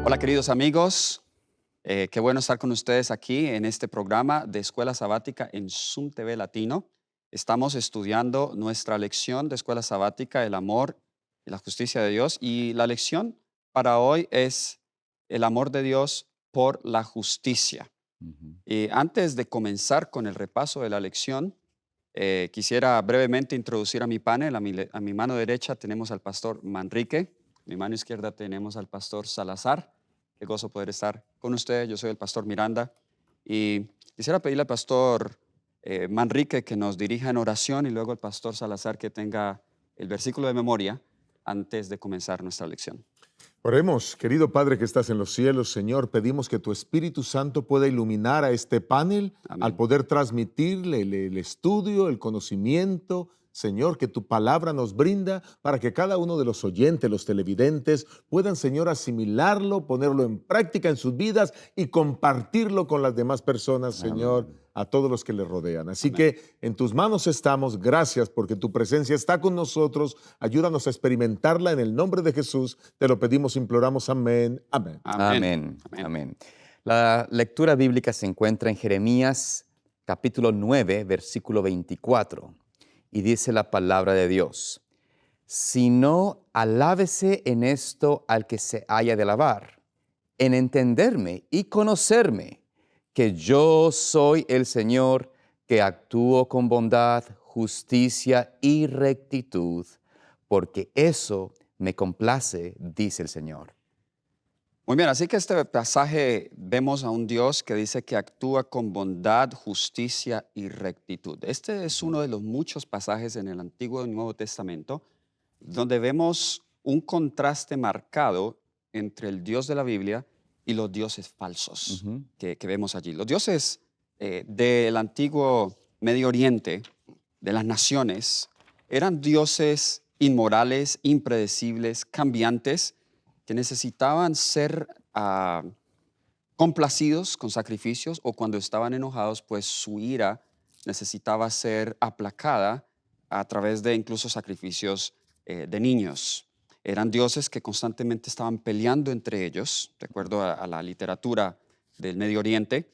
Hola queridos amigos, qué bueno estar con ustedes aquí en este programa de Escuela Sabática en Zoom TV Latino. Estamos estudiando nuestra lección de Escuela Sabática, el amor y la justicia de Dios. Y la lección para hoy es el amor de Dios por la justicia. Ujú. Y antes de comenzar con el repaso de la lección, quisiera brevemente introducir a mi panel. A mi mano derecha tenemos al pastor Manrique, a mi mano izquierda tenemos al pastor Salazar. Qué gozo poder estar con ustedes. Yo soy el pastor Miranda y quisiera pedirle al pastor Manrique que nos dirija en oración y luego al pastor Salazar que tenga el versículo de memoria antes de comenzar nuestra lección. Oremos, querido Padre que estás en los cielos, Señor, pedimos que tu Espíritu Santo pueda iluminar a este panel al Amén. poder transmitirle el estudio, el conocimiento, Señor, que tu palabra nos brinda para que cada uno de los oyentes, los televidentes, puedan, Señor, asimilarlo, ponerlo en práctica en sus vidas y compartirlo con las demás personas, Señor, Amén. a todos los que le rodean. Así Amén. que en tus manos estamos. Gracias porque tu presencia está con nosotros. Ayúdanos a experimentarla en el nombre de Jesús. Te lo pedimos, imploramos. Amén. Amén. Amén. Amén, Amén. amén. La lectura bíblica se encuentra en Jeremías capítulo 9, versículo 24, y dice la palabra de Dios: Si no, alábese en esto al que se haya de alabar, en entenderme y conocerme, que yo soy el Señor, que actúo con bondad, justicia y rectitud, porque eso me complace, dice el Señor. Muy bien, así que este pasaje vemos a un Dios que dice que actúa con bondad, justicia y rectitud. Este es uno de los muchos pasajes en el Antiguo y Nuevo Testamento donde vemos un contraste marcado entre el Dios de la Biblia y los dioses falsos Ujú. que vemos allí. Los dioses del antiguo Medio Oriente, de las naciones, eran dioses inmorales, impredecibles, cambiantes, que necesitaban ser complacidos con sacrificios o cuando estaban enojados, pues su ira necesitaba ser aplacada a través de incluso sacrificios de niños. Eran dioses que constantemente estaban peleando entre ellos, de acuerdo a la literatura del Medio Oriente.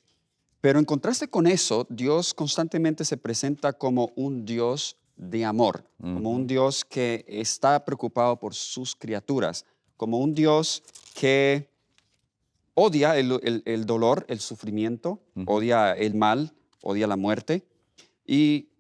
Pero en contraste con eso, Dios constantemente se presenta como un Dios de amor, como un Ujú. Dios que está preocupado por sus criaturas, como un Dios que odia el dolor, el sufrimiento, Ujú. odia el mal, odia la muerte. Y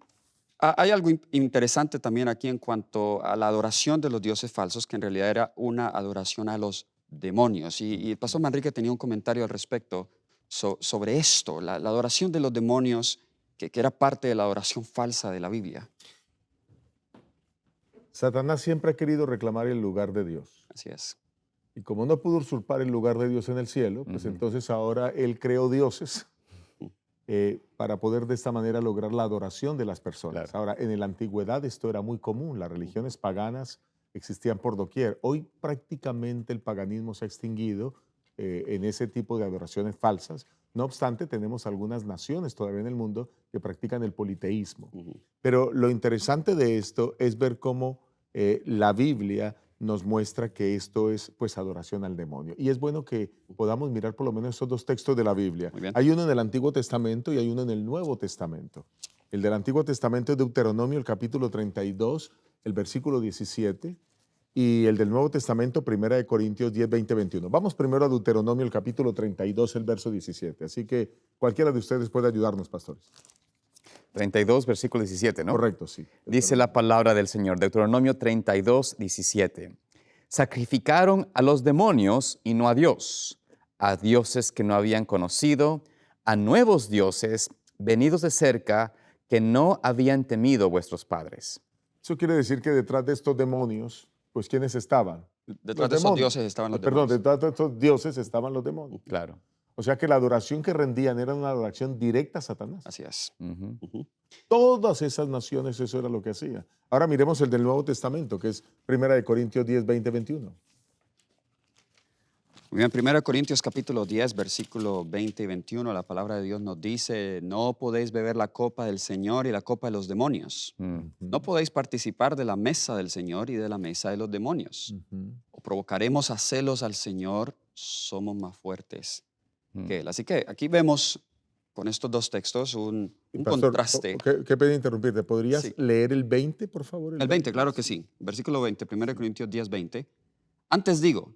hay algo interesante también aquí en cuanto a la adoración de los dioses falsos, que en realidad era una adoración a los demonios. Y el pastor Manrique tenía un comentario al respecto sobre esto, la adoración de los demonios, que era parte de la adoración falsa de la Biblia. Satanás siempre ha querido reclamar el lugar de Dios. Así es. Y como no pudo usurpar el lugar de Dios en el cielo, pues Ujú. entonces ahora él creó dioses Ujú. para poder de esta manera lograr la adoración de las personas. Claro. Ahora, en la antigüedad esto era muy común, las religiones paganas existían por doquier. Hoy prácticamente el paganismo se ha extinguido en ese tipo de adoraciones falsas. No obstante, tenemos algunas naciones todavía en el mundo que practican el politeísmo. Ujú. Pero lo interesante de esto es ver cómo la Biblia nos muestra que esto es pues adoración al demonio. Y es bueno que podamos mirar por lo menos esos dos textos de la Biblia. Muy bien. Hay uno en el Antiguo Testamento y hay uno en el Nuevo Testamento. El del Antiguo Testamento es Deuteronomio, el capítulo 32, el versículo 17, y el del Nuevo Testamento, Primera de Corintios 10, 20, 21. Vamos primero a Deuteronomio, el capítulo 32, el verso 17. Así que cualquiera de ustedes puede ayudarnos, pastores. 32, versículo 17, ¿no? Correcto, sí. Dice la palabra del Señor, Deuteronomio 32, 17. Sacrificaron a los demonios y no a Dios, a dioses que no habían conocido, a nuevos dioses venidos de cerca que no habían temido vuestros padres. Eso quiere decir que detrás de estos demonios, pues ¿quiénes estaban? Detrás Los de esos demonios. dioses estaban los Perdón, demonios. detrás de estos dioses estaban los demonios. Claro. O sea que la adoración que rendían era una adoración directa a Satanás. Así es. Ujú. Ujú. Todas esas naciones eso era lo que hacían. Ahora miremos el del Nuevo Testamento, que es Primera de Corintios 10, 20, 21. Muy bien, 1 Corintios capítulo 10, versículo 20 y 21, la palabra de Dios nos dice: no podéis beber la copa del Señor y la copa de los demonios. Mm. No podéis participar de la mesa del Señor y de la mesa de los demonios. Ujú. O provocaremos a celos al Señor somos más fuertes Mm. que Él. Así que aquí vemos con estos dos textos un Pastor, contraste. qué pena interrumpirte. ¿Podrías Sí. leer el 20, por favor? El 20, claro que sí. Versículo 20, 1 Corintios 10, 20. Antes digo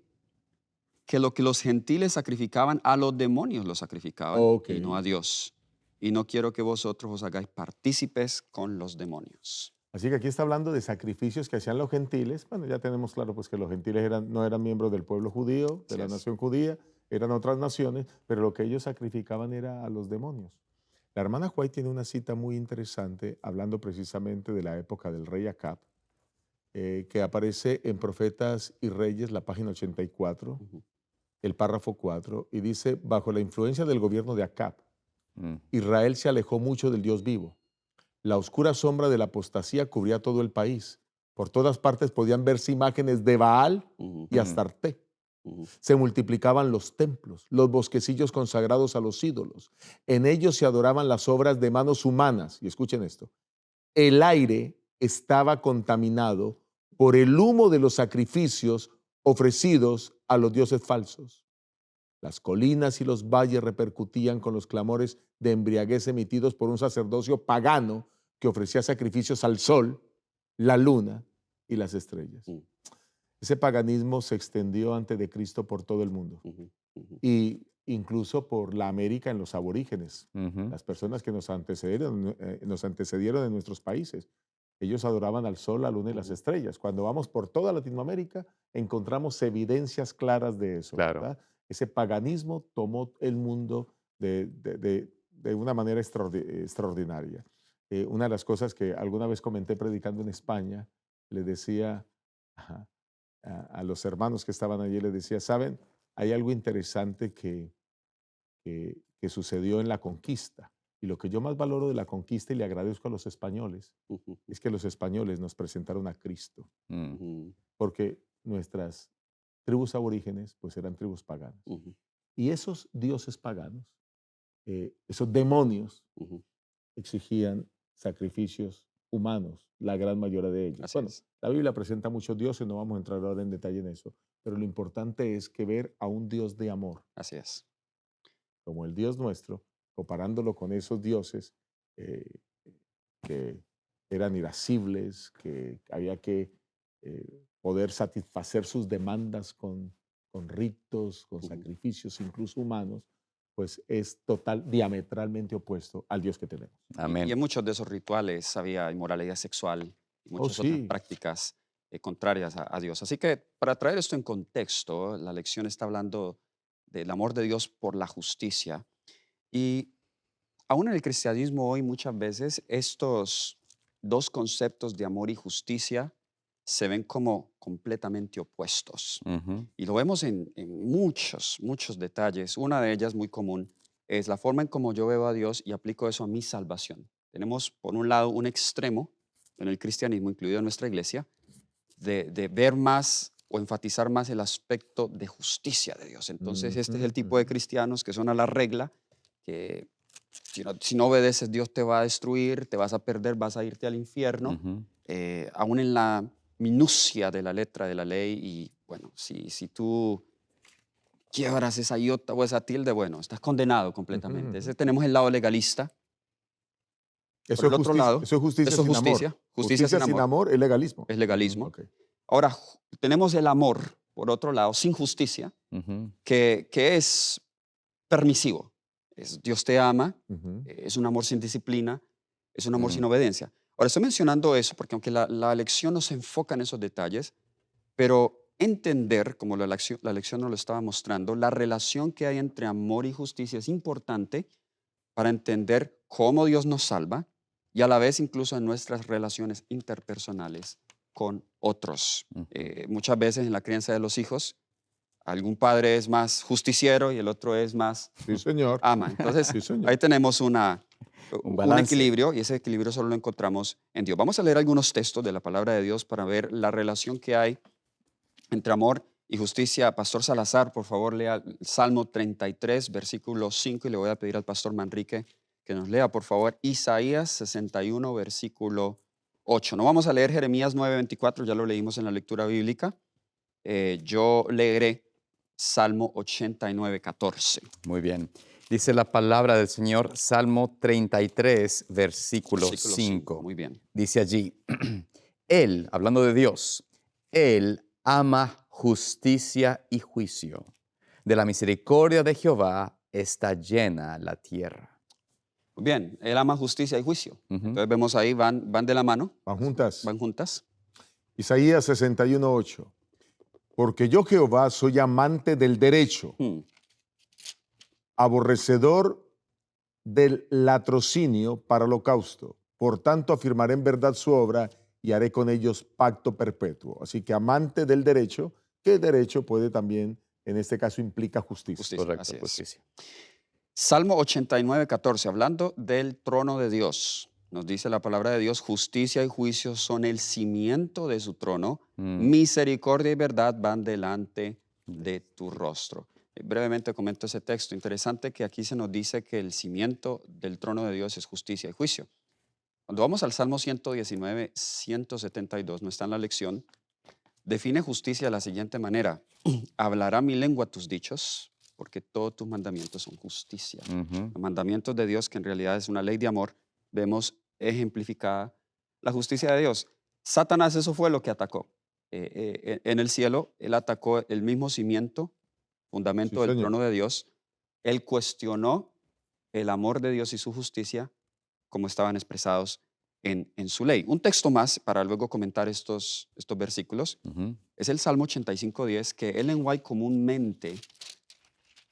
que lo que los gentiles sacrificaban, a los demonios los sacrificaban Ok. y no a Dios. Y no quiero que vosotros os hagáis partícipes con los demonios. Así que aquí está hablando de sacrificios que hacían los gentiles. Bueno, ya tenemos claro pues, que los gentiles no eran miembros del pueblo judío, de Así la es. nación judía, eran otras naciones, pero lo que ellos sacrificaban era a los demonios. La hermana White tiene una cita muy interesante hablando precisamente de la época del rey Acab, que aparece en Profetas y Reyes, la página 84, Ujú. el párrafo 4, y dice, bajo la influencia del gobierno de Acab, Mm. Israel se alejó mucho del Dios vivo. La oscura sombra de la apostasía cubría todo el país. Por todas partes podían verse imágenes de Baal Ujú, y Astarte. ujú, Se multiplicaban los templos, los bosquecillos consagrados a los ídolos. En ellos se adoraban las obras de manos humanas. Y escuchen esto. El aire estaba contaminado por el humo de los sacrificios ofrecidos a los dioses falsos. Las colinas y los valles repercutían con los clamores de embriaguez emitidos por un sacerdocio pagano que ofrecía sacrificios al sol, la luna y las estrellas. Mm. Ese paganismo se extendió antes de Cristo por todo el mundo ujú, ujú. y incluso por la América en los aborígenes, Ujú. las personas que nos antecedieron en nuestros países. Ellos adoraban al sol, la luna y las Ujú. estrellas. Cuando vamos por toda Latinoamérica, encontramos evidencias claras de eso, Claro. ¿verdad? Ese paganismo tomó el mundo de una manera extraordinaria. Una de las cosas que alguna vez comenté predicando en España, le decía ajá, a los hermanos que estaban allí, les decía, ¿saben? Hay algo interesante que sucedió en la conquista. Y lo que yo más valoro de la conquista y le agradezco a los españoles Ujú, es que los españoles nos presentaron a Cristo, Mm. ujú, porque nuestras tribus aborígenes pues eran tribus paganas. ujú, Y esos dioses paganos, esos demonios, ujú. exigían sacrificios humanos, la gran mayoría de ellos. Así Bueno, es. la Biblia presenta muchos dioses, no vamos a entrar ahora en detalle en eso, pero lo importante es que ver a un Dios de amor, Así es. como el Dios nuestro, comparándolo con esos dioses eh, que eran irascibles, que había que poder satisfacer sus demandas con ritos, con Ujú. sacrificios, incluso humanos, pues es diametralmente opuesto al Dios que tenemos. Y en Amén. muchos de esos rituales había inmoralidad sexual y Oh, muchas otras sí. prácticas contrarias a Dios. Así que para traer esto en contexto, la lección está hablando del amor de Dios por la justicia. Y aún en el cristianismo hoy muchas veces estos dos conceptos de amor y justicia se ven como completamente opuestos. Ujú. Y lo vemos en muchos, muchos detalles. Una de ellas muy común es la forma en cómo yo veo a Dios y aplico eso a mi salvación. Tenemos, por un lado, un extremo en el cristianismo, incluido en nuestra iglesia, de ver más o enfatizar más el aspecto de justicia de Dios. Entonces, este es Ujú, el tipo de ujú. cristianos que son a la regla, que si no obedeces, Dios te va a destruir, te vas a perder, vas a irte al infierno, Ujú. aún en la minucia de la letra de la ley. Y bueno, si tú quiebras esa iota o esa tilde, bueno, estás condenado Ujú, completamente. ujú. Ese tenemos el lado legalista. Por Eso el otro lado, es justicia eso es sin amor. justicia, justicia Justicia sin sin amor, amor es legalismo. es legalismo. Ok. Ahora, tenemos el amor, por otro lado, sin justicia, Ujú. que es permisivo. Dios te ama, Ujú, es un amor sin disciplina, es un amor Mm. sin obediencia. Ahora, estoy mencionando eso porque aunque la lección no se enfoca en esos detalles, pero entender, como la lección nos lo estaba mostrando, la relación que hay entre amor y justicia es importante para entender cómo Dios nos salva y a la vez incluso en nuestras relaciones interpersonales con otros. Ujú. Muchas veces en la crianza de los hijos, algún padre es más justiciero y el otro es más sí, señor. ama. Entonces, Sí, señor. ahí tenemos Un un balance. equilibrio y ese equilibrio solo lo encontramos en Dios. Vamos a leer algunos textos de la palabra de Dios para ver la relación que hay entre amor y justicia. Pastor Salazar, por favor, lea el Salmo 33, versículo 5, y le voy a pedir al pastor Manrique que nos lea, por favor, Isaías 61, versículo 8. No vamos a leer Jeremías 9:24, ya lo leímos en la lectura bíblica. Yo leeré Salmo 89, 14. Muy bien. Dice la palabra del Señor, Salmo 33, versículo Versículo 5. Muy bien. Dice allí, Él, hablando de Dios, Él ama justicia y juicio. De la misericordia de Jehová está llena la tierra. Muy bien, Él ama justicia y juicio. Ujú. Entonces vemos ahí, van de la mano, Van juntas. van juntas. Isaías 61:8. Porque yo, Jehová, soy amante del derecho, aborrecedor del latrocinio para holocausto. Por tanto, afirmaré en verdad su obra y haré con ellos pacto perpetuo. Así que amante del derecho, que derecho puede también, en este caso, implica justicia. Justicia. Correcto, Así es. justicia. Salmo 89, 14, hablando del trono de Dios. Nos dice la palabra de Dios, justicia y juicio son el cimiento de su trono, misericordia y verdad van delante de tu rostro. Brevemente comento ese texto. Interesante que aquí se nos dice que el cimiento del trono de Dios es justicia y juicio. Cuando vamos al Salmo 119, 172, no está en la lección, define justicia de la siguiente manera. Hablará mi lengua tus dichos, porque todos tus mandamientos son justicia. Ujú. Los mandamientos de Dios, que en realidad es una ley de amor, vemos ejemplificada la justicia de Dios. Satanás, eso fue lo que atacó. En el cielo, él atacó el mismo cimiento, fundamento Sí, del señor. trono de Dios. Él cuestionó el amor de Dios y su justicia como estaban expresados en su ley. Un texto más para luego comentar estos versículos Ujú. es el Salmo 85:10, que Ellen White comúnmente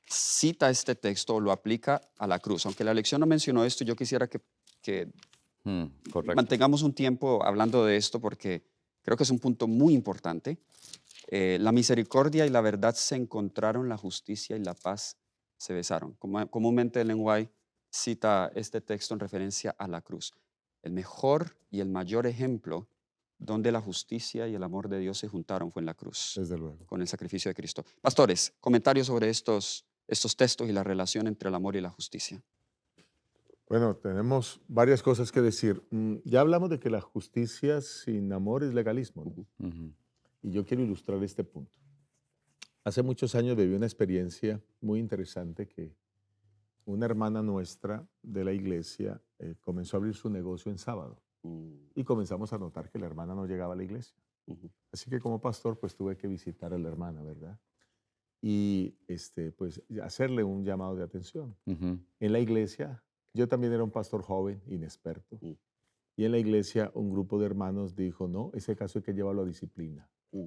cita este texto o lo aplica a la cruz. Aunque la lección no mencionó esto, yo quisiera que Correcto. mantengamos un tiempo hablando de esto porque creo que es un punto muy importante. La misericordia y la verdad se encontraron, la justicia y la paz se besaron. Comúnmente Ellen White cita este texto en referencia a la cruz. El mejor y el mayor ejemplo donde la justicia y el amor de Dios se juntaron fue en la cruz, Desde luego. con el sacrificio de Cristo. Pastores, comentarios sobre estos textos y la relación entre el amor y la justicia. Bueno, tenemos varias cosas que decir. Ya hablamos de que la justicia sin amor es legalismo, ¿no? Ujú. Y yo quiero ilustrar este punto. Hace muchos años viví una experiencia muy interesante que una hermana nuestra de la iglesia comenzó a abrir su negocio en sábado Mm, y comenzamos a notar que la hermana no llegaba a la iglesia. ujú, Así que como pastor pues tuve que visitar a la hermana, ¿verdad? Y pues hacerle un llamado de atención. Ujú. En la iglesia, yo también era un pastor joven, inexperto, mm, y en la iglesia un grupo de hermanos dijo, no, ese caso hay que llevarlo a disciplina. mm,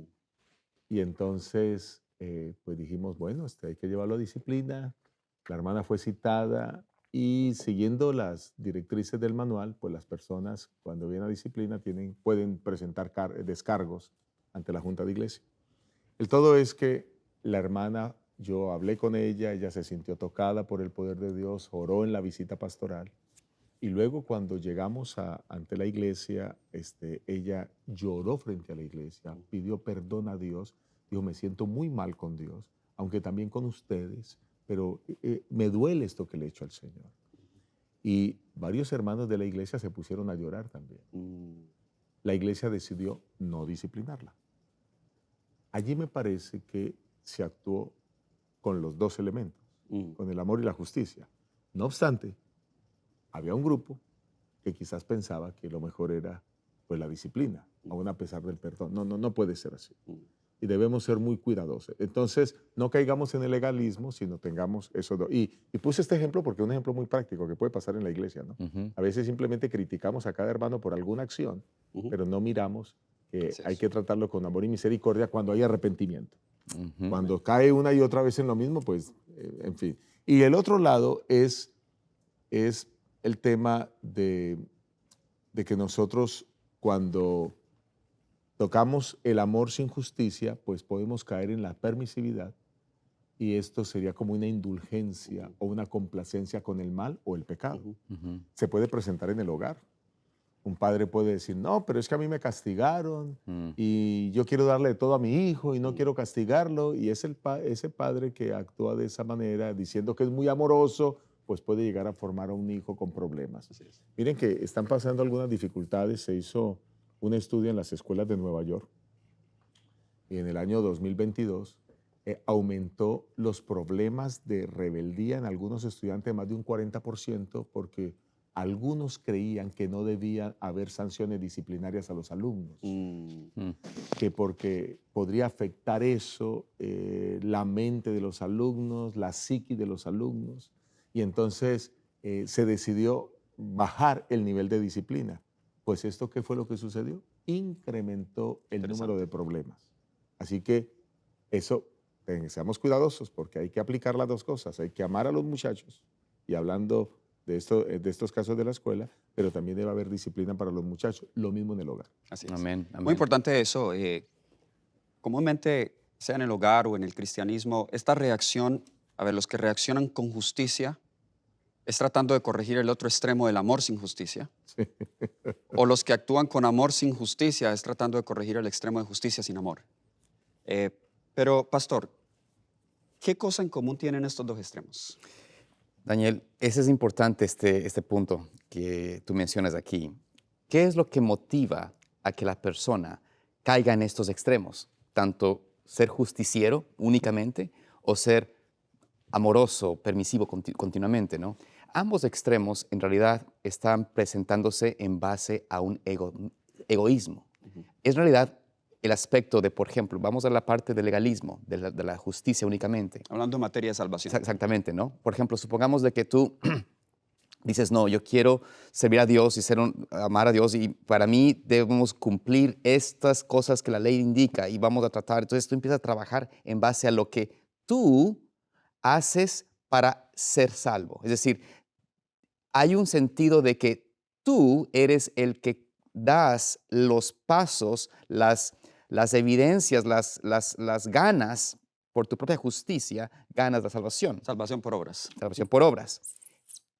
Y entonces, pues dijimos, bueno, hay que llevarlo a disciplina. La hermana fue citada y siguiendo las directrices del manual, pues las personas cuando vienen a disciplina pueden presentar descargos ante la Junta de Iglesia. El todo es que la hermana, yo hablé con ella se sintió tocada por el poder de Dios, oró en la visita pastoral. Y luego cuando llegamos ante la iglesia, ella lloró frente a la iglesia, pidió perdón a Dios, dijo, me siento muy mal con Dios, aunque también con ustedes, pero me duele esto que le he hecho al Señor. Y varios hermanos de la iglesia se pusieron a llorar también. mm, La iglesia decidió no disciplinarla. Allí me parece que se actuó con los dos elementos, mm. con el amor y la justicia. No obstante, había un grupo que quizás pensaba que lo mejor era pues la disciplina, aún a pesar del perdón. No puede ser así. Y debemos ser muy cuidadosos. Entonces, no caigamos en el legalismo, sino tengamos eso. Y puse este ejemplo porque es un ejemplo muy práctico que puede pasar en la iglesia, ¿no? Ujú. A veces simplemente criticamos a cada hermano por alguna acción, Ujú. pero no miramos que Así hay es. que tratarlo con amor y misericordia cuando hay arrepentimiento. Ujú. Cuando cae una y otra vez en lo mismo, pues, en fin. Y el otro lado es el tema de que nosotros cuando tocamos el amor sin justicia, pues podemos caer en la permisividad y esto sería como una indulgencia o una complacencia con el mal o el pecado. Ujú. Ujú. Se puede presentar en el hogar. Un padre puede decir, no, pero es que a mí me castigaron Mm. y yo quiero darle todo a mi hijo y no quiero castigarlo. Y es ese padre que actúa de esa manera, diciendo que es muy amoroso, pues puede llegar a formar a un hijo con problemas. Así es. Miren que están pasando algunas dificultades. Se hizo un estudio en las escuelas de Nueva York y en el año 2022 aumentó los problemas de rebeldía en algunos estudiantes más de un 40% porque algunos creían que no debía haber sanciones disciplinarias a los alumnos, Mm, Mm. que porque podría afectar eso la mente de los alumnos, la psiquis de los alumnos, y entonces se decidió bajar el nivel de disciplina. Pues esto, ¿qué fue lo que sucedió? Incrementó el número interesante. de problemas. Así que eso, seamos cuidadosos porque hay que aplicar las dos cosas. Hay que amar a los muchachos y hablando de estos casos de la escuela, pero también debe haber disciplina para los muchachos. Lo mismo en el hogar. Así es. Amén, Muy amén. importante eso. Comúnmente, sea en el hogar o en el cristianismo, esta reacción, a ver, los que reaccionan con justicia es tratando de corregir el otro extremo del amor sin justicia. Sí. O los que actúan con amor sin justicia es tratando de corregir el extremo de justicia sin amor. Eh, pero, pastor, ¿qué cosa en común tienen estos dos extremos? Daniel, ese es importante este punto que tú mencionas aquí. ¿Qué es lo que motiva a que la persona caiga en estos extremos? Tanto ser justiciero únicamente o ser amoroso, permisivo continuamente, ¿no? Ambos extremos en realidad están presentándose en base a un egoísmo. Ujú. Es en realidad el aspecto de, por ejemplo, vamos a la parte del legalismo, de la justicia únicamente. Hablando en materia de salvación. Exactamente, ¿no? Por ejemplo, supongamos de que tú dices, no, yo quiero servir a Dios y amar a Dios y para mí debemos cumplir estas cosas que la ley indica y vamos a tratar. Entonces tú empiezas a trabajar en base a lo que tú haces para ser salvo. Es decir, hay un sentido de que tú eres el que das los pasos, las evidencias, las ganas por tu propia justicia, ganas la Salvación por obras. salvación por obras,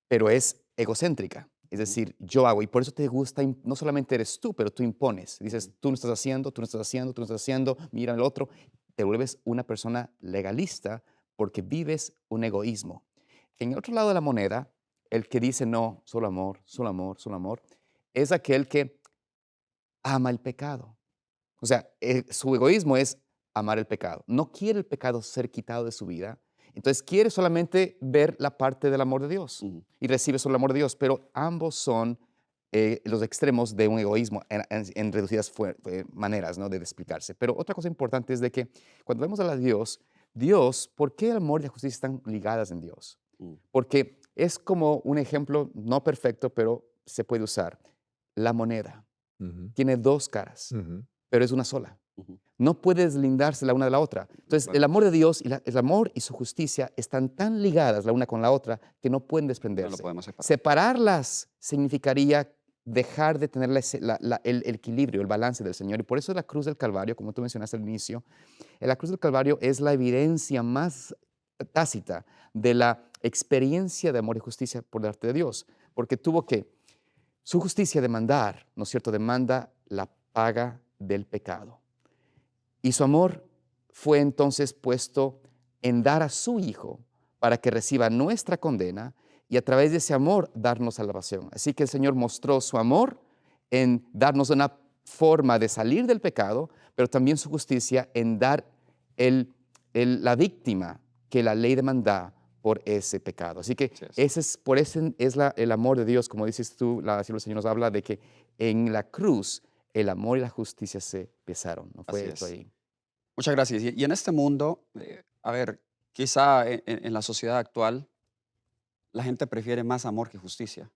pero es egocéntrica. Es Ujú. decir, yo hago, y por eso te gusta, no solamente eres tú, pero tú impones. Dices, tú no estás haciendo, tú no estás haciendo, tú no estás haciendo, mira el otro. Te vuelves una persona legalista porque vives un egoísmo. En el otro lado de la moneda, el que dice no, solo amor, solo amor, solo amor, es aquel que ama el pecado. O sea, su egoísmo es amar el pecado. No quiere el pecado ser quitado de su vida. Entonces quiere solamente ver la parte del amor de Dios Ujú. y recibe solo el amor de Dios. Pero ambos son los extremos de un egoísmo en reducidas maneras, ¿no?, de explicarse. Pero otra cosa importante es de que cuando vemos a Dios, Dios, ¿por qué el amor y la justicia están ligadas en Dios? Mm. Porque es como un ejemplo no perfecto, pero se puede usar. La moneda Ujú, tiene dos caras, ujú. pero es una sola. Ujú. No puede deslindarse la una de la otra. Entonces, Claro. el amor de Dios y el amor y su justicia están tan ligadas la una con la otra que no pueden No lo desprenderse. podemos separar. Separarlas significaría dejar de tener el equilibrio, el balance del Señor. Y por eso la cruz del Calvario, como tú mencionaste al inicio, la cruz del Calvario es la evidencia más tácita de la experiencia de amor y justicia por parte de Dios, porque tuvo que su justicia demandar, ¿no es cierto?, demanda la paga del pecado. Y su amor fue entonces puesto en dar a su Hijo para que reciba nuestra condena y a través de ese amor darnos salvación. Así que el Señor mostró su amor en darnos una forma de salir del pecado, pero también su justicia en dar la víctima que la ley demanda por ese pecado. Así que Así es. por ese es el amor de Dios, como dices tú, así el Señor nos habla de que en la cruz el amor y la justicia se besaron. ¿No Así fue esto es. ahí? Muchas gracias. Y en este mundo, a ver, quizá en la sociedad actual, la gente prefiere más amor que justicia.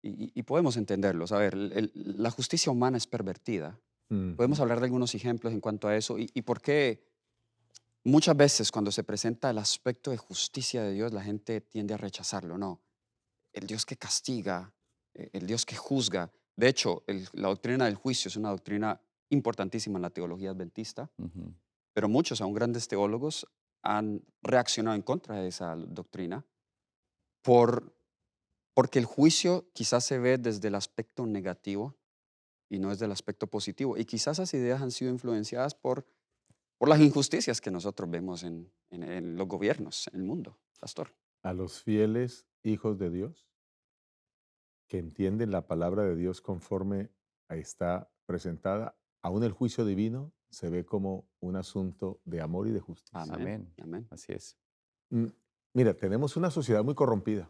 Y podemos entenderlos. A ver, la justicia humana es pervertida. Podemos Ujú. hablar de algunos ejemplos en cuanto a eso y por qué muchas veces cuando se presenta el aspecto de justicia de Dios, la gente tiende a rechazarlo. No, el Dios que castiga, el Dios que juzga. De hecho, la doctrina del juicio es una doctrina importantísima en la teología adventista, Ujú. pero muchos, aún grandes teólogos, han reaccionado en contra de esa doctrina por, porque el juicio quizás se ve desde el aspecto negativo y no desde el aspecto positivo. Y quizás esas ideas han sido influenciadas por las injusticias que nosotros vemos en los gobiernos, en el mundo, pastor. A los fieles hijos de Dios que entienden la palabra de Dios conforme está presentada, aún el juicio divino se ve como un asunto de amor y de justicia. Amén. Amén. Amén. Así es. Mm, Mira, tenemos una sociedad muy corrompida.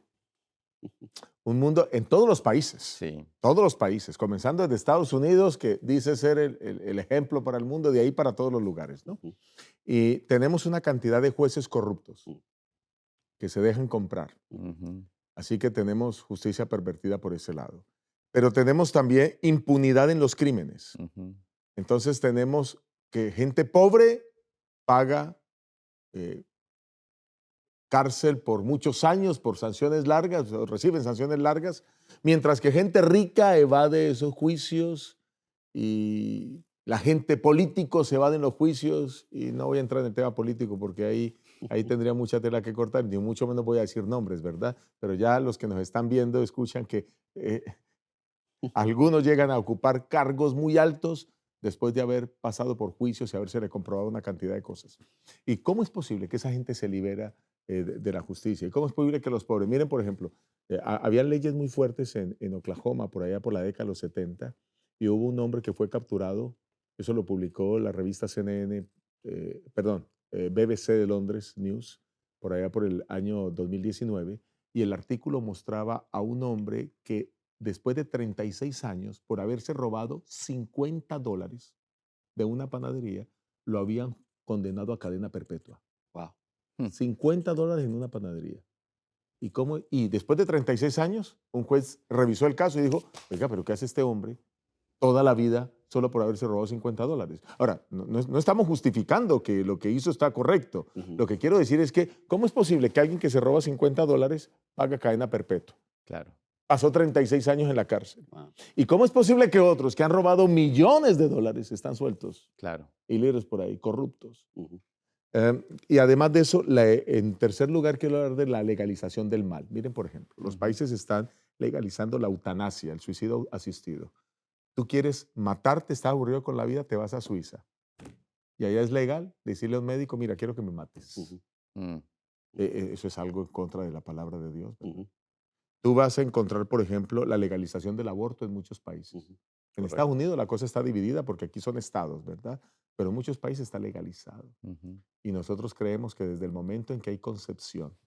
Un mundo en Sí. todos los países, comenzando desde Estados Unidos, que dice ser el ejemplo para el mundo, de ahí para todos los lugares, ¿no? Ujú. Y tenemos una cantidad de jueces corruptos Mm. que se dejan comprar. Ujú. Así que tenemos justicia pervertida por ese lado. Pero tenemos también impunidad en los crímenes. Ujú. Entonces tenemos que gente pobre paga eh, cárcel por muchos años, por sanciones largas, o reciben sanciones largas, mientras que gente rica evade esos juicios y la gente político se evade en los juicios, y no voy a entrar en el tema político porque ahí tendría mucha tela que cortar, ni mucho menos voy a decir nombres, ¿verdad? Pero ya los que nos están viendo escuchan que algunos llegan a ocupar cargos muy altos después de haber pasado por juicios y haberse comprobado una cantidad de cosas. ¿Y cómo es posible que esa gente se libera de la justicia? ¿Y cómo es posible que los pobres? Miren, por ejemplo, había leyes muy fuertes en Oklahoma, por allá por la década de los 70, y hubo un hombre que fue capturado, eso lo publicó la revista CNN, BBC de Londres News, por allá por el año 2019, y el artículo mostraba a un hombre que después de 36 años, por haberse robado $50 de una panadería, lo habían condenado a cadena perpetua. Wow. Hmm. $50 en una panadería. Y después de 36 años, un juez revisó el caso y dijo, oiga, pero ¿qué hace este hombre toda la vida solo por haberse robado $50? Ahora, no estamos justificando que lo que hizo está correcto. Ujú. Lo que quiero decir es que, ¿cómo es posible que alguien que se roba $50 paga cadena perpetua? Claro. Pasó 36 años en la cárcel. Wow. ¿Y cómo es posible que otros que han robado millones de dólares están sueltos Claro. y libres por ahí, corruptos? Ujú. Y además de eso, en tercer lugar, quiero hablar de la legalización del mal. Miren, por ejemplo, los Ujú. países están legalizando la eutanasia, el suicidio asistido. Tú quieres matarte, estás aburrido con la vida, te vas a Suiza. Y allá es legal decirle a un médico, mira, quiero que me mates. Ujú. Mm. Eso es algo en contra de la palabra de Dios, ¿verdad? Ujú. Tú vas a encontrar, por ejemplo, la legalización del aborto en muchos países. Ujú. En Correcto. Estados Unidos la cosa está dividida porque aquí son estados, ¿verdad? Pero en muchos países está legalizado. Ujú. Y nosotros creemos que desde el momento en que hay concepción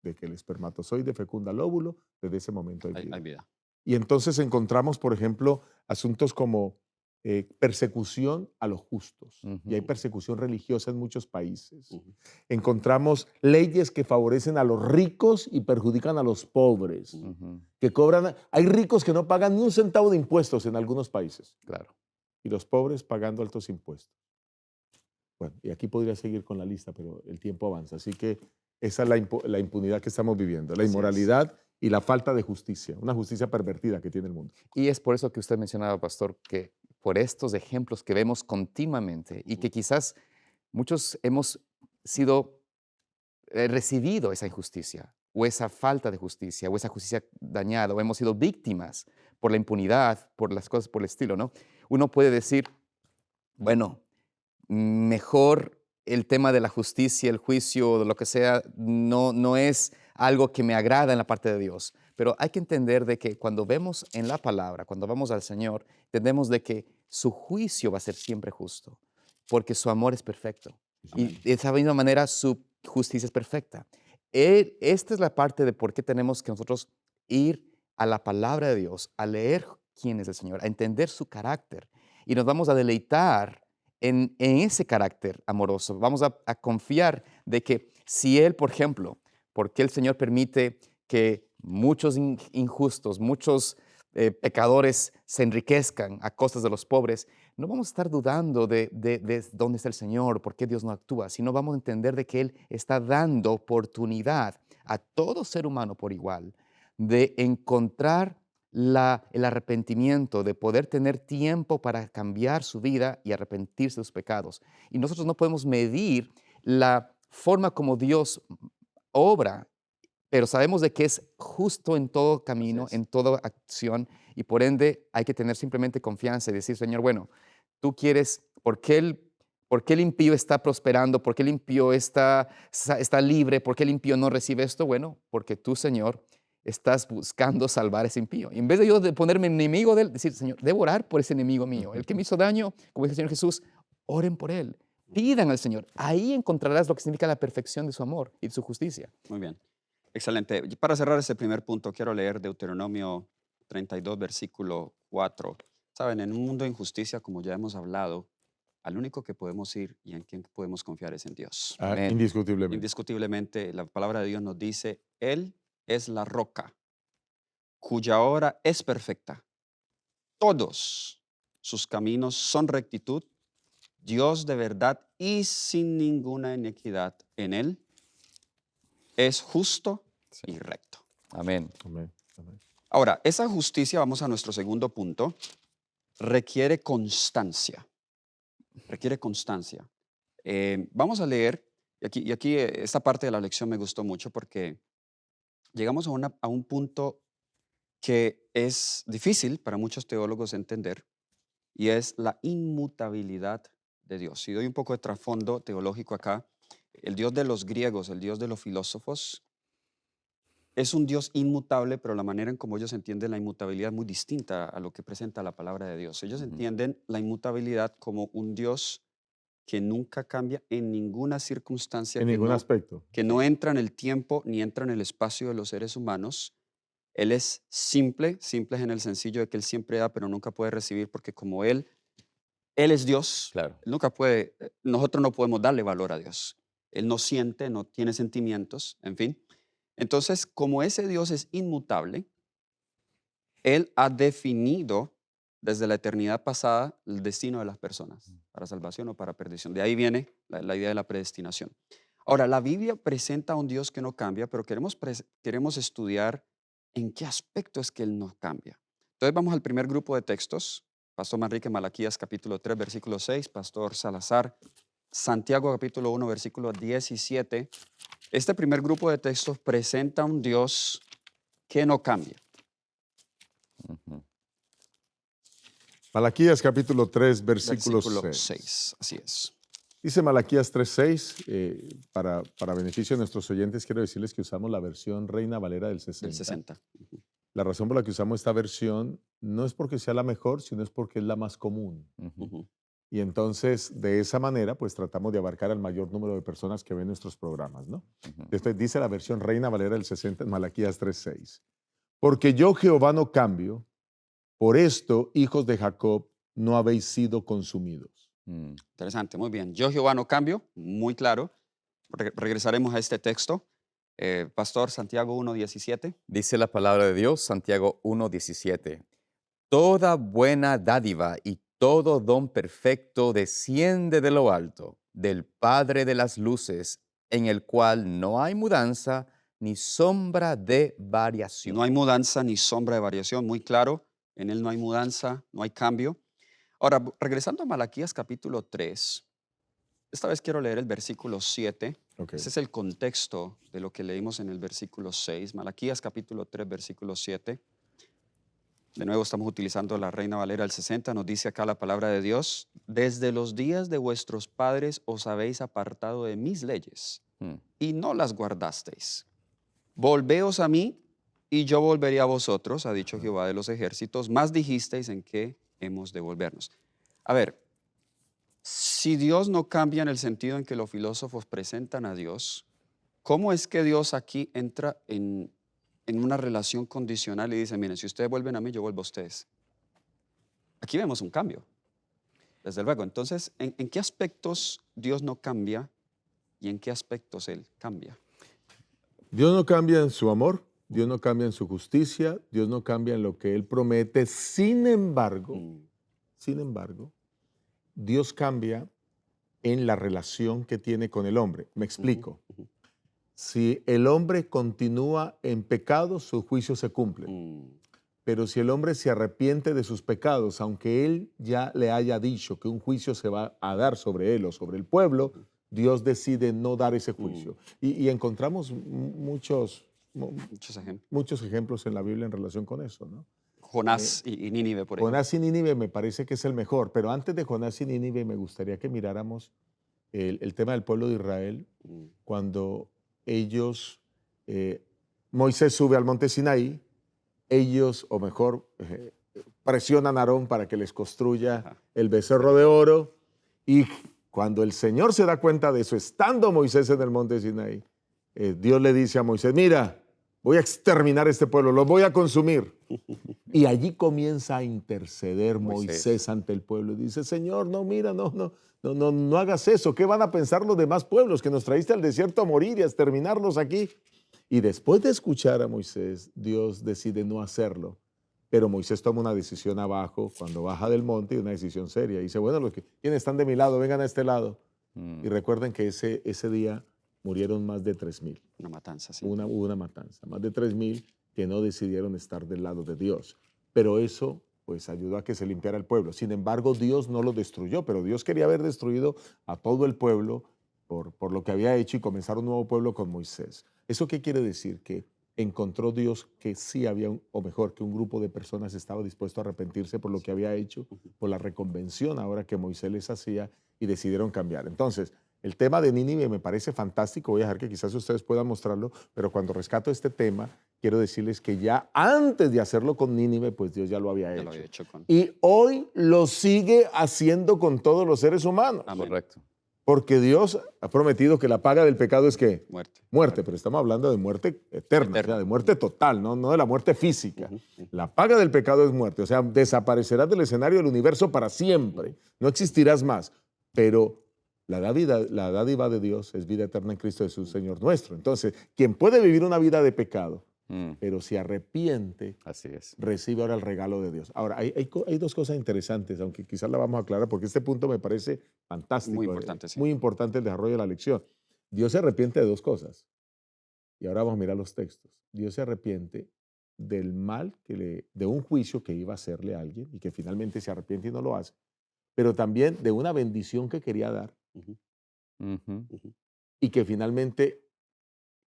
de que el espermatozoide fecunda el óvulo, desde ese momento hay vida. Hay vida. Y entonces encontramos, por ejemplo, asuntos como persecución a los justos. Y hay Ujú. persecución religiosa en muchos países. Ujú. Encontramos leyes que favorecen a los ricos y perjudican a los pobres. Ujú. Que cobran, hay ricos que no pagan ni un centavo de impuestos en algunos países Claro. y los pobres pagando altos impuestos. Bueno, y aquí podría seguir con la lista, pero el tiempo avanza. Así que esa es la impunidad que estamos viviendo, la Así es. inmoralidad y la falta de justicia, una justicia pervertida que tiene el mundo. Y es por eso que usted mencionaba, pastor, que por estos ejemplos que vemos continuamente y que quizás muchos hemos sido recibido esa injusticia o esa falta de justicia o esa justicia dañada o hemos sido víctimas por la impunidad, por las cosas por el estilo, ¿no? Uno puede decir, bueno, mejor el tema de la justicia, el juicio, de lo que sea, no es algo que me agrada en la parte de Dios. Pero hay que entender de que cuando vemos en la palabra, cuando vamos al Señor, entendemos de que su juicio va a ser siempre justo, porque su amor es perfecto. Y Amén. de esa misma manera su justicia es perfecta. Esta es la parte de por qué tenemos que nosotros ir a la palabra de Dios, a leer quién es el Señor, a entender su carácter. Y nos vamos a deleitar en ese carácter amoroso. Vamos a confiar de que si Él, por ejemplo, porque el Señor permite que muchos injustos, muchos pecadores se enriquezcan a costas de los pobres, no vamos a estar dudando de dónde está el Señor, por qué Dios no actúa, sino vamos a entender de que Él está dando oportunidad a todo ser humano por igual de encontrar el arrepentimiento, de poder tener tiempo para cambiar su vida y arrepentirse de sus pecados. Y nosotros no podemos medir la forma como Dios obra, pero sabemos de que es justo en todo camino, es. en toda acción, y por ende hay que tener simplemente confianza y decir, Señor, bueno, tú quieres, por qué el impío está prosperando? ¿Por qué el impío está libre? ¿Por qué el impío no recibe esto? Bueno, porque tú, Señor, estás buscando salvar a ese impío? Y en vez de yo de ponerme enemigo de él, decir, Señor, debo orar por ese enemigo mío. El que me hizo daño, como dice el Señor Jesús, oren por él. Pidan al Señor. Ahí encontrarás lo que significa la perfección de su amor y de su justicia. Muy bien. Excelente. Y para cerrar este primer punto, quiero leer Deuteronomio 32, versículo 4. Saben, en un mundo de injusticia, como ya hemos hablado, al único que podemos ir y en quien podemos confiar es en Dios. Amén. Indiscutiblemente. Indiscutiblemente, la palabra de Dios nos dice, Él es la roca, cuya obra es perfecta. Todos sus caminos son rectitud, Dios de verdad y sin ninguna iniquidad en Él. Es justo Sí. y recto. Amén. Amén. Amén. Ahora, esa justicia, vamos a nuestro segundo punto, requiere constancia. Requiere constancia. Vamos a leer, y aquí esta parte de la lección me gustó mucho porque llegamos a un punto que es difícil para muchos teólogos entender, y es la inmutabilidad de Dios. Si doy un poco de trasfondo teológico acá, el Dios de los griegos, el Dios de los filósofos, es un Dios inmutable, pero la manera en cómo ellos entienden la inmutabilidad es muy distinta a lo que presenta la palabra de Dios. Ellos Ujú. entienden la inmutabilidad como un Dios que nunca cambia en ninguna circunstancia, En ningún aspecto. que no entra en el tiempo ni entra en el espacio de los seres humanos. Él es simple, simple es en el sencillo de que Él siempre da, pero nunca puede recibir, porque como Él es Dios, Claro. Él nunca puede, nosotros no podemos darle valor a Dios. Él no siente, no tiene sentimientos, en fin. Entonces, como ese Dios es inmutable, Él ha definido desde la eternidad pasada el destino de las personas, para salvación o para perdición. De ahí viene la idea de la predestinación. Ahora, la Biblia presenta a un Dios que no cambia, pero queremos estudiar en qué aspecto es que Él no cambia. Entonces vamos al primer grupo de textos. Pastor Manrique, Malaquías capítulo 3, versículo 6. Pastor Salazar, Santiago capítulo 1, versículo 17. Este primer grupo de textos presenta a un Dios que no cambia. Ujú. Malaquías capítulo 3, versículo Versículo 6. 6, así es. Dice Malaquías 3:6, para beneficio de nuestros oyentes, quiero decirles que usamos la versión Reina Valera del 60. Del 60. La razón por la que usamos esta versión no es porque sea la mejor, sino es porque es la más común. Ujú. Ujú. Y entonces, de esa manera, pues tratamos de abarcar al mayor número de personas que ven nuestros programas, ¿no? Ujú. Entonces dice la versión Reina Valera del 60 en Malaquías 3:6. Porque yo, Jehová, no cambio, por esto, hijos de Jacob, no habéis sido consumidos. Mm. Interesante, muy bien. Yo, Jehová, no cambio, muy claro. Regresaremos a este texto. Pastor Santiago 1:17. Dice la palabra de Dios, Santiago 1:17. Toda buena dádiva y todo don perfecto desciende de lo alto, del Padre de las luces, en el cual no hay mudanza ni sombra de variación. No hay mudanza ni sombra de variación, muy claro. En Él no hay mudanza, no hay cambio. Ahora, regresando a Malaquías capítulo 3, esta vez quiero leer el versículo 7. Ok. Ese es el contexto de lo que leímos en el versículo 6. Malaquías capítulo 3, versículo 7. De nuevo estamos utilizando la Reina Valera del 60. Nos dice acá la palabra de Dios: desde los días de vuestros padres os habéis apartado de mis leyes Mm. y no las guardasteis. Volveos a mí y yo volveré a vosotros, ha dicho Jehová de los ejércitos. Más dijisteis en qué hemos de volvernos. A ver, si Dios no cambia en el sentido en que los filósofos presentan a Dios, ¿cómo es que Dios aquí entra en una relación condicional y dice, miren, si ustedes vuelven a mí, yo vuelvo a ustedes? Aquí vemos un cambio, desde luego. Entonces, ¿en qué aspectos Dios no cambia y en qué aspectos Él cambia? Dios no cambia en su amor, Dios no cambia en su justicia, Dios no cambia en lo que Él promete. Sin embargo, Dios cambia en la relación que tiene con el hombre. Me explico. Ujú. Si el hombre continúa en pecado, sus juicios se cumplen. Mm, Pero si el hombre se arrepiente de sus pecados, aunque él ya le haya dicho que un juicio se va a dar sobre él o sobre el pueblo, Dios decide no dar ese juicio. Y encontramos muchos ejemplos. muchos ejemplos en la Biblia en relación con eso, ¿no? Jonás y Nínive, por ejemplo. Jonás y Nínive me parece que es el mejor, pero antes de Jonás y Nínive me gustaría que miráramos el tema del pueblo de Israel Mm, cuando ellos Moisés sube al monte Sinaí, ellos, o mejor, presionan a Aarón para que les construya el becerro de oro, y cuando el Señor se da cuenta de eso, estando Moisés en el monte Sinaí, Dios le dice a Moisés, mira, voy a exterminar este pueblo, lo voy a consumir. Y allí comienza a interceder Moisés ante el pueblo y dice, Señor, no, mira, no hagas eso. ¿Qué van a pensar los demás pueblos? Que nos traíste al desierto a morir y a exterminarlos aquí. Y después de escuchar a Moisés, Dios decide no hacerlo. Pero Moisés toma una decisión abajo cuando baja del monte, y una decisión seria. Y dice, bueno, quienes están de mi lado, vengan a este lado. Y recuerden que ese día murieron más de 3,000. Una matanza, sí. Hubo una matanza, más de 3,000 que no decidieron estar del lado de Dios. Pero eso pues ayudó a que se limpiara el pueblo. Sin embargo, Dios no lo destruyó, pero Dios quería haber destruido a todo el pueblo por lo que había hecho y comenzar un nuevo pueblo con Moisés. ¿Eso qué quiere decir? Que encontró Dios que sí había, o mejor, que un grupo de personas estaba dispuesto a arrepentirse por lo que había hecho, por la reconvención ahora que Moisés les hacía, y decidieron cambiar. Entonces, el tema de Nínive me parece fantástico. Voy a dejar que quizás ustedes puedan mostrarlo, pero cuando rescato este tema, quiero decirles que ya antes de hacerlo con Nínive, pues Dios ya lo había hecho. Y hoy lo sigue haciendo con todos los seres humanos. Amén. Correcto. Porque Dios ha prometido que la paga del pecado es ¿qué? Muerte. Pero estamos hablando de muerte eterna. O sea, de muerte total, no de la muerte física. La paga del pecado es muerte, o sea, desaparecerás del escenario del universo para siempre, no existirás más. Pero la dádiva de Dios es vida eterna en Cristo Jesús, Señor nuestro. Entonces, quien puede vivir una vida de pecado, pero se arrepiente, Así es. recibe ahora el regalo de Dios. Ahora, hay dos cosas interesantes, aunque quizás la vamos a aclarar, porque este punto me parece fantástico. Muy importante, sí. Muy importante el desarrollo de la lección. Dios se arrepiente de dos cosas. Y ahora vamos a mirar los textos. Dios se arrepiente del mal, de un juicio que iba a hacerle a alguien y que finalmente se arrepiente y no lo hace, pero también de una bendición que quería dar y que finalmente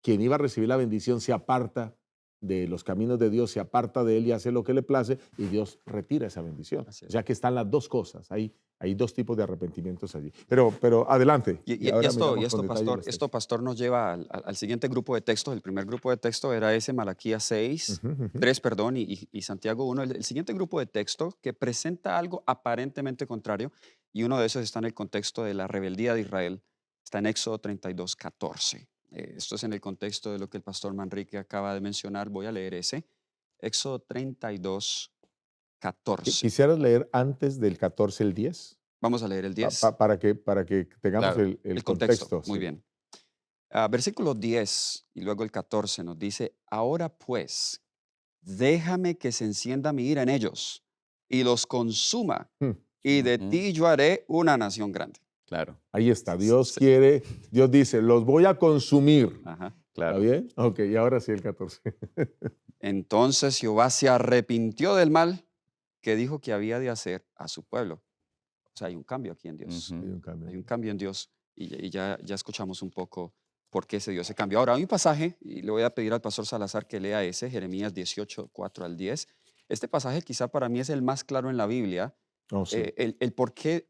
quien iba a recibir la bendición se aparta de los caminos de Dios, se aparta de él y hace lo que le place, y Dios retira esa bendición. O sea que están las dos cosas. Hay dos tipos de arrepentimientos allí. Pero adelante. Y esto, pastor, nos lleva al siguiente grupo de textos. El primer grupo de textos era ese, Malaquías 6, 3, perdón, y Santiago 1. El siguiente grupo de texto que presenta algo aparentemente contrario, y uno de esos está en el contexto de la rebeldía de Israel, está en Éxodo 32, 14. Esto es en el contexto de lo que el pastor Manrique acaba de mencionar. Voy a leer ese. Éxodo 32, 14. ¿Quisieras leer antes del 14 el 10? Vamos a leer el 10. Para que tengamos Claro, el contexto. Muy bien. Versículo 10 y luego el 14 nos dice, ahora pues, déjame que se encienda mi ira en ellos y los consuma, y de ti yo haré una nación grande. Claro. Ahí está. Dios dice, los voy a consumir. Ajá. ¿Está Claro. bien? Ok, y ahora sí el 14. Entonces Jehová se arrepintió del mal que dijo que había de hacer a su pueblo. O sea, hay un cambio aquí en Dios. Hay un cambio. Hay un cambio en Dios y ya escuchamos un poco por qué se dio ese cambio. Ahora, hay un pasaje, y le voy a pedir al pastor Salazar que lea ese, Jeremías 18, 4 al 10. Este pasaje quizá para mí es el más claro en la Biblia. Oh, sí. El por qué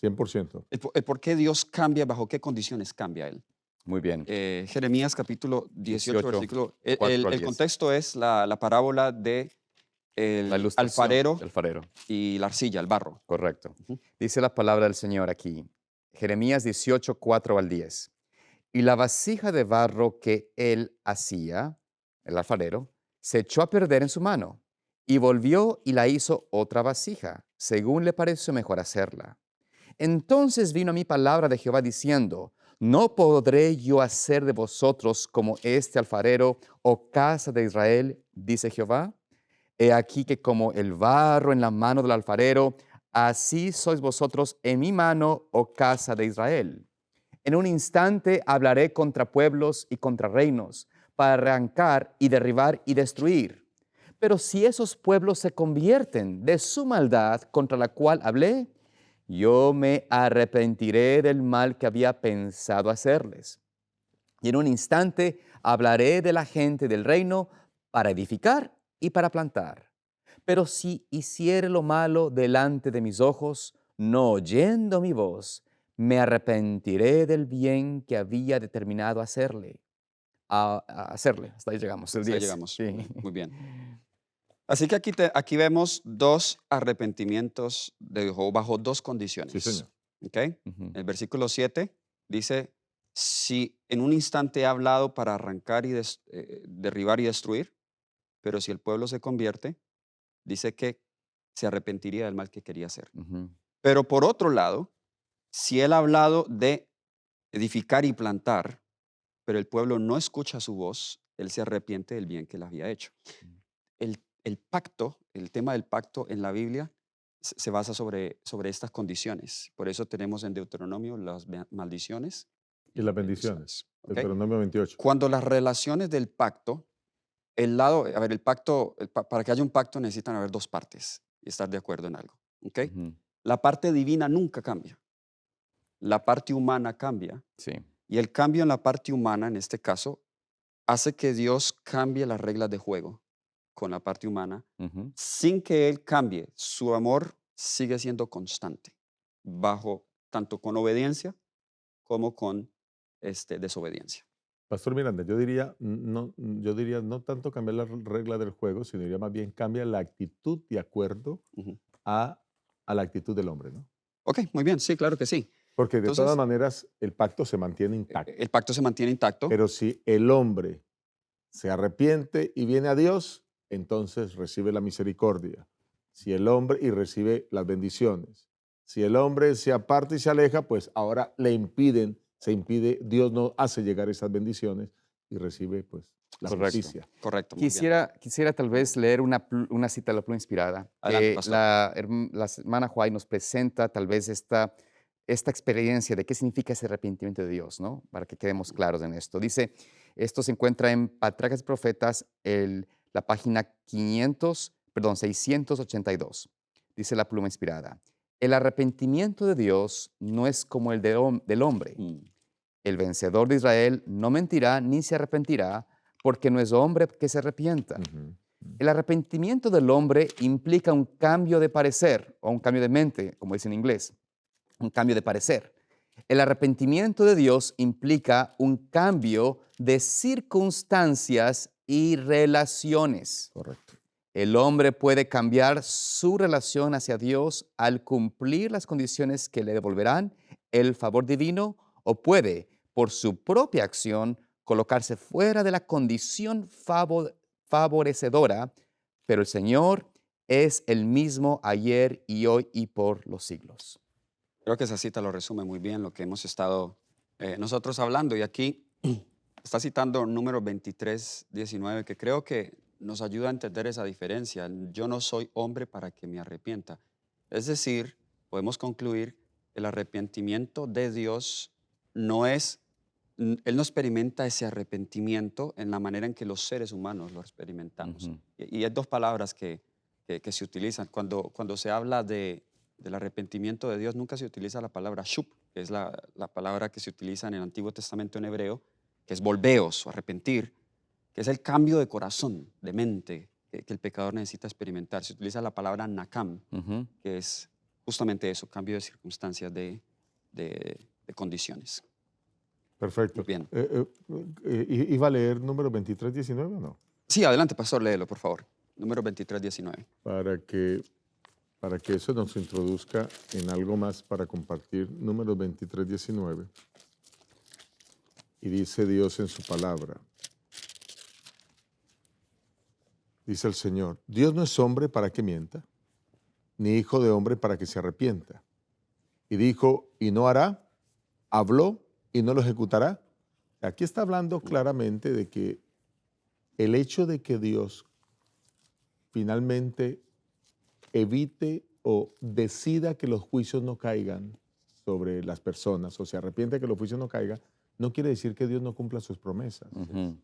100%. El por qué Dios cambia, bajo qué condiciones cambia Él. Muy bien. Jeremías capítulo 18, versículo. 4 al 10. Contexto es la parábola de el alfarero y la arcilla, el barro. Correcto. Dice la palabra del Señor aquí. Jeremías 18, 4 al 10. Y la vasija de barro que él hacía, el alfarero, se echó a perder en su mano, y volvió y la hizo otra vasija, según le pareció mejor hacerla. Entonces vino a mí palabra de Jehová diciendo, ¿no podré yo hacer de vosotros como este alfarero, oh casa de Israel? Dice Jehová. He aquí que como el barro en la mano del alfarero, así sois vosotros en mi mano, oh casa de Israel. En un instante hablaré contra pueblos y contra reinos, para arrancar y derribar y destruir. Pero si esos pueblos se convierten de su maldad contra la cual hablé, yo me arrepentiré del mal que había pensado hacerles. Y en un instante hablaré de la gente del reino para edificar y para plantar. Pero si hiciere lo malo delante de mis ojos, no oyendo mi voz, me arrepentiré del bien que había determinado hacerle. a hacerle. Hasta ahí llegamos, el Hasta ahí 10. llegamos. Sí. Muy bien. Así que aquí vemos dos arrepentimientos de Dios bajo dos condiciones. Sí, señor. ¿Ok? Ujú, El versículo 7 dice, si en un instante he hablado para arrancar y derribar y destruir, pero si el pueblo se convierte, dice que se arrepentiría del mal que quería hacer. ujú, Pero por otro lado, si él ha hablado de edificar y plantar, pero el pueblo no escucha su voz, él se arrepiente del bien que él había hecho. El pacto, el tema del pacto en la Biblia se basa sobre estas condiciones. Por eso tenemos en Deuteronomio las maldiciones Y y las las bendiciones. bendiciones. ¿Ok? Deuteronomio 28. Cuando las relaciones del pacto, a ver, el pacto, para que haya un pacto necesitan haber dos partes y estar de acuerdo en algo. ¿Ok? ujú. La parte divina nunca cambia. La parte humana cambia. Sí. Y el cambio en la parte humana, en este caso, hace que Dios cambie las reglas de juego con la parte humana Ujú. sin que Él cambie. Su amor sigue siendo constante, tanto con obediencia como con desobediencia. Pastor Miranda, yo diría no tanto cambiar las reglas del juego, sino diría más bien cambia la actitud de acuerdo Ujú. a, a la actitud del hombre, ¿no? Ok, muy bien, sí, claro que sí. Porque de todas Entonces, maneras el pacto se mantiene intacto. el pacto se mantiene intacto. Pero si el hombre se arrepiente y viene a Dios, entonces recibe la misericordia. Si el hombre y recibe las bendiciones. Si el hombre se aparta y se aleja, pues ahora se impide, Dios no hace llegar esas bendiciones y recibe pues la Correcto. justicia. Correcto, muy bien. Quisiera tal vez leer una cita de la pluma inspirada, Adelante, que pastor. la hermana Juay nos presenta tal vez esta experiencia de qué significa ese arrepentimiento de Dios, ¿no? Para que quedemos claros en esto. Dice, esto se encuentra en Patriarcas y Profetas, la página 682. Dice la pluma inspirada, el arrepentimiento de Dios no es como el del hombre. Mm, El vencedor de Israel no mentirá ni se arrepentirá, porque no es hombre que se arrepienta. Ujú. El arrepentimiento del hombre implica un cambio de parecer o un cambio de mente, como dice en inglés, un cambio de parecer. El arrepentimiento de Dios implica un cambio de circunstancias y relaciones. Correcto. El hombre puede cambiar su relación hacia Dios al cumplir las condiciones que le devolverán el favor divino, o puede, por su propia acción, colocarse fuera de la condición favorecedora, pero el Señor es el mismo ayer y hoy y por los siglos. Creo que esa cita lo resume muy bien lo que hemos estado nosotros hablando. Y aquí está citando número 23:19, que creo que nos ayuda a entender esa diferencia. Yo no soy hombre para que me arrepienta. Es decir, podemos concluir, el arrepentimiento de Dios no es, Él no experimenta ese arrepentimiento en la manera en que los seres humanos lo experimentamos. Ujú, Y hay dos palabras que se utilizan. Cuando se habla del arrepentimiento de Dios, nunca se utiliza la palabra shup, que es la palabra que se utiliza en el Antiguo Testamento en hebreo, que es volveos o arrepentir, que es el cambio de corazón, de mente, que el pecador necesita experimentar. Se utiliza la palabra nakam, ujú. que es justamente eso, cambio de circunstancias, de condiciones. Muy Perfecto. bien. ¿Iba a leer número 23:19 o no? Sí, adelante, pastor, léelo, por favor. Número 23:19. Para que eso nos introduzca en algo más para compartir. Número 23:19. Y dice Dios en su palabra. Dice el Señor, Dios no es hombre para que mienta, ni hijo de hombre para que se arrepienta. Y dijo, y no hará, habló y no lo ejecutará. Aquí está hablando claramente de que el hecho de que Dios finalmente evite o decida que los juicios no caigan sobre las personas o se arrepiente que los juicios no caigan, no quiere decir que Dios no cumpla sus promesas. Ujú.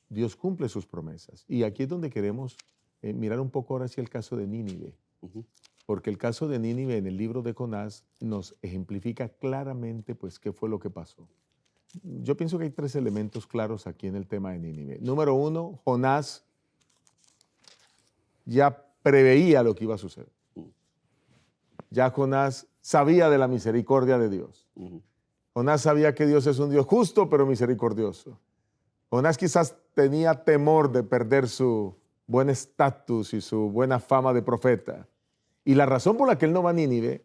Dios cumple sus promesas. Y aquí es donde queremos mirar un poco ahora sí el caso de Nínive. Ujú. Porque el caso de Nínive en el libro de Jonás nos ejemplifica claramente pues qué fue lo que pasó. Yo pienso que hay tres elementos claros aquí en el tema de Nínive. Número uno, Jonás ya preveía lo que iba a suceder. Ya Jonás sabía de la misericordia de Dios. Ujú. Jonás sabía que Dios es un Dios justo pero misericordioso. Jonás quizás tenía temor de perder su buen estatus y su buena fama de profeta. Y la razón por la que él no va a Nínive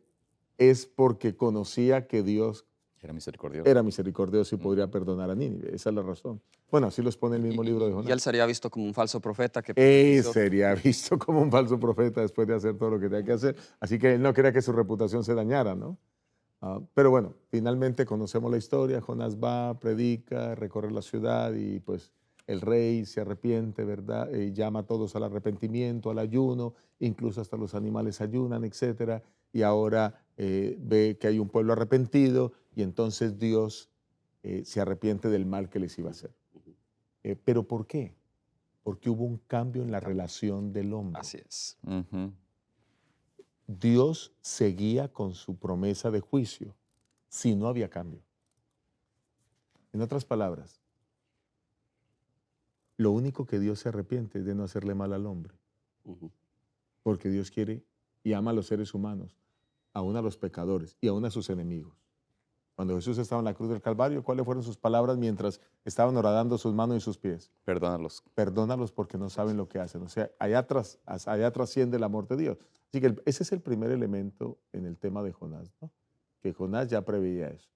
es porque conocía que Dios Era misericordioso. era misericordioso y podría perdonar a Nínive. Esa es la razón. Bueno, así lo expone el mismo libro de Y él Jonás. sería visto como un falso profeta que Él profetizó. sería visto como un falso profeta después de hacer todo lo que tenía que hacer. Así que él no quería que su reputación se dañara, ¿no? Pero bueno, finalmente conocemos la historia. Jonás va, predica, recorre la ciudad y pues el rey se arrepiente, ¿verdad? Llama a todos al arrepentimiento, al ayuno, incluso hasta los animales ayunan, etcétera. Y ahora ve que hay un pueblo arrepentido y entonces Dios se arrepiente del mal que les iba a hacer. ¿Pero por qué? Porque hubo un cambio en la relación del hombre. Así es. Ujú. Dios seguía con su promesa de juicio si no había cambio. En otras palabras, lo único que Dios se arrepiente es de no hacerle mal al hombre, Ujú. porque Dios quiere y ama a los seres humanos, aún a los pecadores y aún a sus enemigos. Cuando Jesús estaba en la cruz del Calvario, ¿cuáles fueron sus palabras mientras estaban horadando sus manos y sus pies? Perdónalos. Perdónalos porque no saben lo que hacen. O sea, allá trasciende el amor de Dios. Así que ese es el primer elemento en el tema de Jonás, ¿no? Que Jonás ya preveía eso.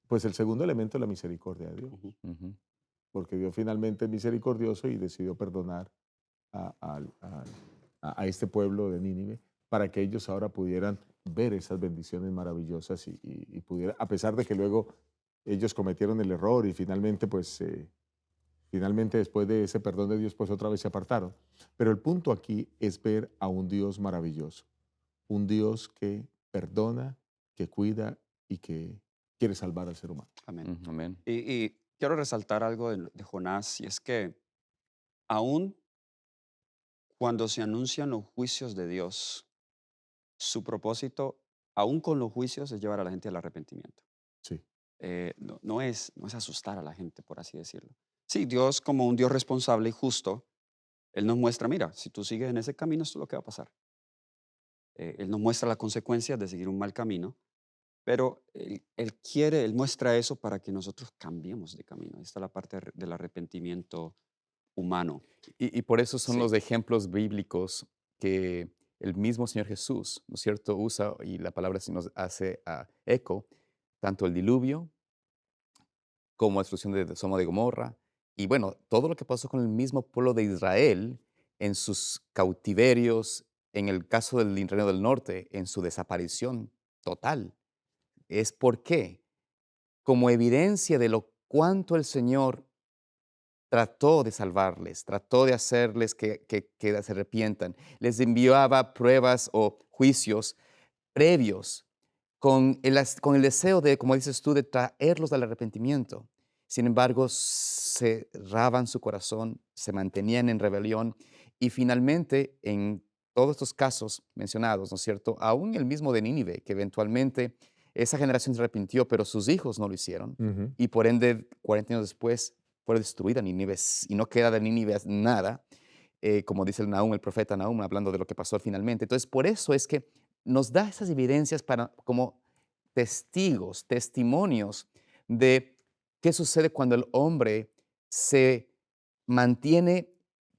Pues el segundo elemento es la misericordia de Dios, Ujú. Ujú. porque Dios finalmente es misericordioso y decidió perdonar a, a este pueblo de Nínive para que ellos ahora pudieran ver esas bendiciones maravillosas y pudiera, a pesar de que luego ellos cometieron el error y finalmente pues finalmente, después de ese perdón de Dios, pues otra vez se apartaron. Pero el punto aquí es ver a un Dios maravilloso, un Dios que perdona, que cuida y que quiere salvar al ser humano. Amén. Amén. Y quiero resaltar algo de Jonás, y es que aún cuando se anuncian los juicios de Dios, su propósito, aún con los juicios, es llevar a la gente al arrepentimiento. Sí. No es asustar a la gente, por así decirlo. Sí, Dios como un Dios responsable y justo, Él nos muestra, mira, si tú sigues en ese camino, esto es lo que va a pasar. Él nos muestra las consecuencias de seguir un mal camino, pero Él muestra eso para que nosotros cambiemos de camino. Ahí está la parte del arrepentimiento humano. Y por eso son Sí, los ejemplos bíblicos que el mismo Señor Jesús, ¿no es cierto?, usa, y la palabra sí nos hace eco, tanto el diluvio como la destrucción de Sodoma de Gomorra, y bueno, todo lo que pasó con el mismo pueblo de Israel en sus cautiverios, en el caso del Reino del Norte, en su desaparición total. Es porque, como evidencia de lo cuánto el Señor trató de salvarles, trató de hacerles que se arrepientan. Les enviaba pruebas o juicios previos con el deseo de, como dices tú, de traerlos al arrepentimiento. Sin embargo, cerraban su corazón, se mantenían en rebelión y finalmente, en todos estos casos mencionados, ¿no es cierto? Aún el mismo de Nínive, que eventualmente esa generación se arrepintió, pero sus hijos no lo hicieron Ujú. y por ende, 40 años después, fue destruida Nínive y no queda de Nínive nada, como dice el Nahum, el profeta Nahum, hablando de lo que pasó finalmente. Entonces, por eso es que nos da esas evidencias como testigos, testimonios de qué sucede cuando el hombre se mantiene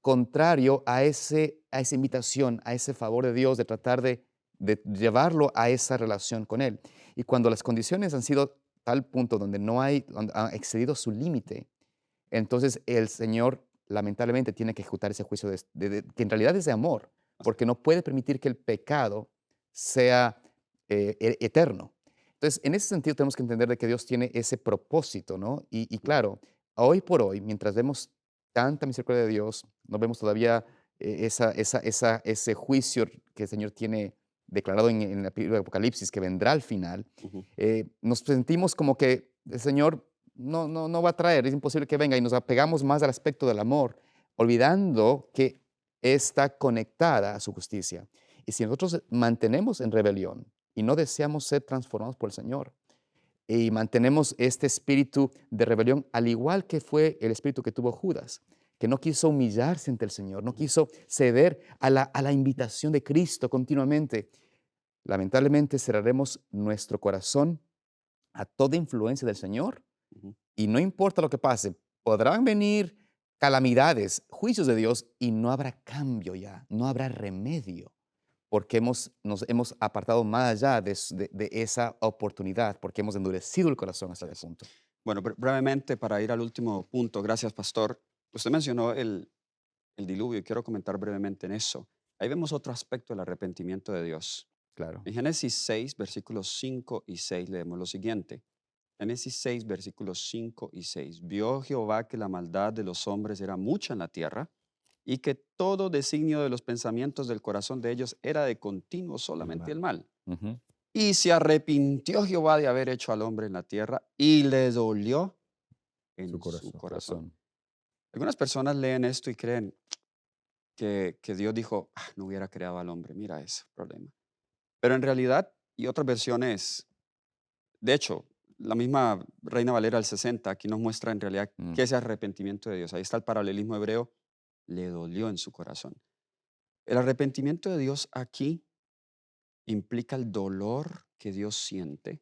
contrario a esa invitación, a ese favor de Dios, de tratar de llevarlo a esa relación con Él. Y cuando las condiciones han sido tal punto donde han excedido su límite, entonces el Señor lamentablemente tiene que ejecutar ese juicio que en realidad es de amor, porque no puede permitir que el pecado sea eterno. Entonces, en ese sentido tenemos que entender de que Dios tiene ese propósito, ¿no? Y claro, hoy por hoy, mientras vemos tanta misericordia de Dios, no vemos todavía ese juicio que el Señor tiene declarado en la película de Apocalipsis, que vendrá al final, ujú, nos sentimos como que el Señor no va a traer, es imposible que venga y nos apegamos más al aspecto del amor, olvidando que está conectada a su justicia. Y si nosotros mantenemos en rebelión y no deseamos ser transformados por el Señor, y mantenemos este espíritu de rebelión, al igual que fue el espíritu que tuvo Judas, que no quiso humillarse ante el Señor, no quiso ceder a la invitación de Cristo continuamente, lamentablemente cerraremos nuestro corazón a toda influencia del Señor ujú. y no importa lo que pase, podrán venir calamidades, juicios de Dios y no habrá cambio ya, no habrá remedio, porque nos hemos apartado más allá de esa oportunidad, porque hemos endurecido el corazón hasta ese punto. Bueno, brevemente, para ir al último punto, gracias, pastor. Usted mencionó el diluvio y quiero comentar brevemente en eso. Ahí vemos otro aspecto del arrepentimiento de Dios. Claro. En Génesis 6, versículos 5 y 6 leemos lo siguiente. Génesis 6, versículos 5 y 6. Vio Jehová que la maldad de los hombres era mucha en la tierra y que todo designio de los pensamientos del corazón de ellos era de continuo solamente el mal. Ujú. Y se arrepintió Jehová de haber hecho al hombre en la tierra y le dolió en Su su corazón. corazón. Algunas personas leen esto y creen que Dios dijo, no hubiera creado al hombre, mira ese problema. Pero en realidad, y otras versiones, de hecho, la misma Reina Valera del 60 aquí nos muestra en realidad Mm. qué es el arrepentimiento de Dios. Ahí está el paralelismo hebreo, le dolió en su corazón. El arrepentimiento de Dios aquí implica el dolor que Dios siente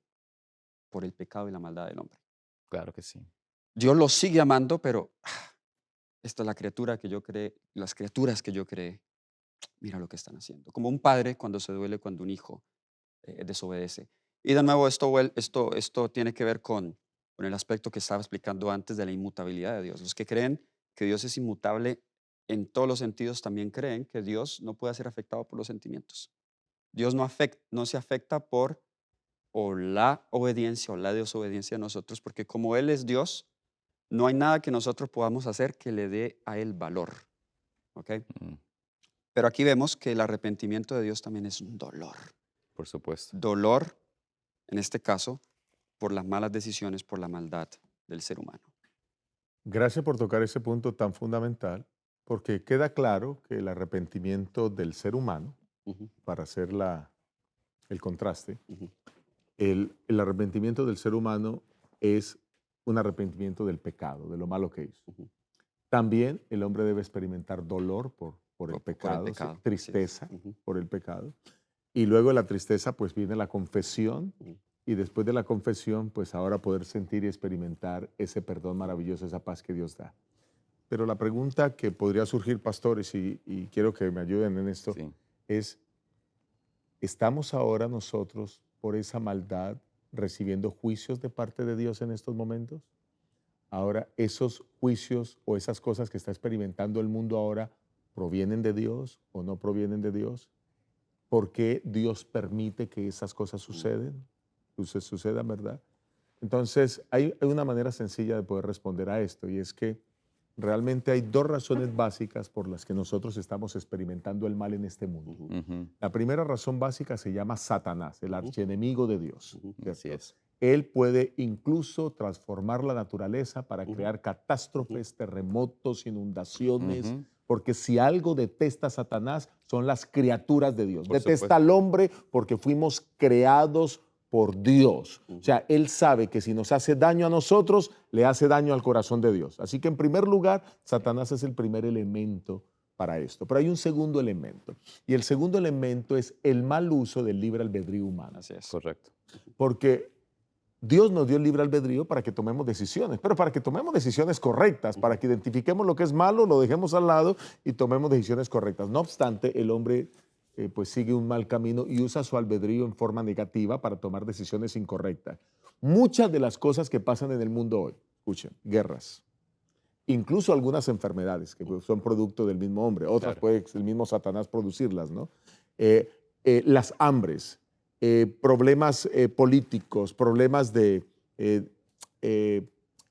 por el pecado y la maldad del hombre. Claro que sí. Dios lo sigue amando, pero esta es la criatura que yo creé, las criaturas que yo creé, mira lo que están haciendo. Como un padre cuando se duele cuando un hijo desobedece. Y de nuevo, esto tiene que ver con el aspecto que estaba explicando antes de la inmutabilidad de Dios. Los que creen que Dios es inmutable en todos los sentidos también creen que Dios no puede ser afectado por los sentimientos. Dios no se afecta por la obediencia o la desobediencia de nosotros, porque como Él es Dios, no hay nada que nosotros podamos hacer que le dé a Él valor. ¿Ok? Mm, Pero aquí vemos que el arrepentimiento de Dios también es un dolor. por supuesto. Dolor, en este caso, por las malas decisiones, por la maldad del ser humano. Gracias por tocar ese punto tan fundamental, porque queda claro que el arrepentimiento del ser humano, Ujú, para hacer el contraste, ujú, el arrepentimiento del ser humano es un arrepentimiento del pecado, de lo malo que hizo. ujú. También el hombre debe experimentar dolor por el Por el pecado, sí, pecado, así es. tristeza Ujú, por el pecado. Y luego de la tristeza, pues viene la confesión. ujú. Y después de la confesión, pues ahora poder sentir y experimentar ese perdón maravilloso, esa paz que Dios da. Pero la pregunta que podría surgir, pastores, y quiero que me ayuden en esto, Sí. es, ¿estamos ahora nosotros por esa maldad recibiendo juicios de parte de Dios en estos momentos? Ahora, esos juicios o esas cosas que está experimentando el mundo ahora, ¿provienen de Dios o no provienen de Dios? ¿Por qué Dios permite que esas cosas sucedan, verdad? Entonces, hay una manera sencilla de poder responder a esto, y es que realmente hay dos razones básicas por las que nosotros estamos experimentando el mal en este mundo. Ujú, Ujú. La primera razón básica se llama Satanás, el archienemigo de Dios. ujú. ¿cierto? Así es. Él puede incluso transformar la naturaleza para Ujú. crear catástrofes, terremotos, inundaciones, Ujú. porque si algo detesta Satanás son las criaturas de Dios. Por Detesta supuesto. al hombre porque fuimos creados por Dios. Ujú. O sea, Él sabe que si nos hace daño a nosotros, le hace daño al corazón de Dios. Así que en primer lugar, Satanás es el primer elemento para esto. Pero hay un segundo elemento. Y el segundo elemento es el mal uso del libre albedrío humano. Así es. Correcto. Porque Dios nos dio el libre albedrío para que tomemos decisiones, pero para que tomemos decisiones correctas, para que identifiquemos lo que es malo, lo dejemos al lado y tomemos decisiones correctas. No obstante, el hombre pues sigue un mal camino y usa su albedrío en forma negativa para tomar decisiones incorrectas. Muchas de las cosas que pasan en el mundo hoy, escuchen, guerras, incluso algunas enfermedades que pues, son producto del mismo hombre, otras Claro. puede el mismo Satanás producirlas, ¿no? Las hambres, problemas políticos, problemas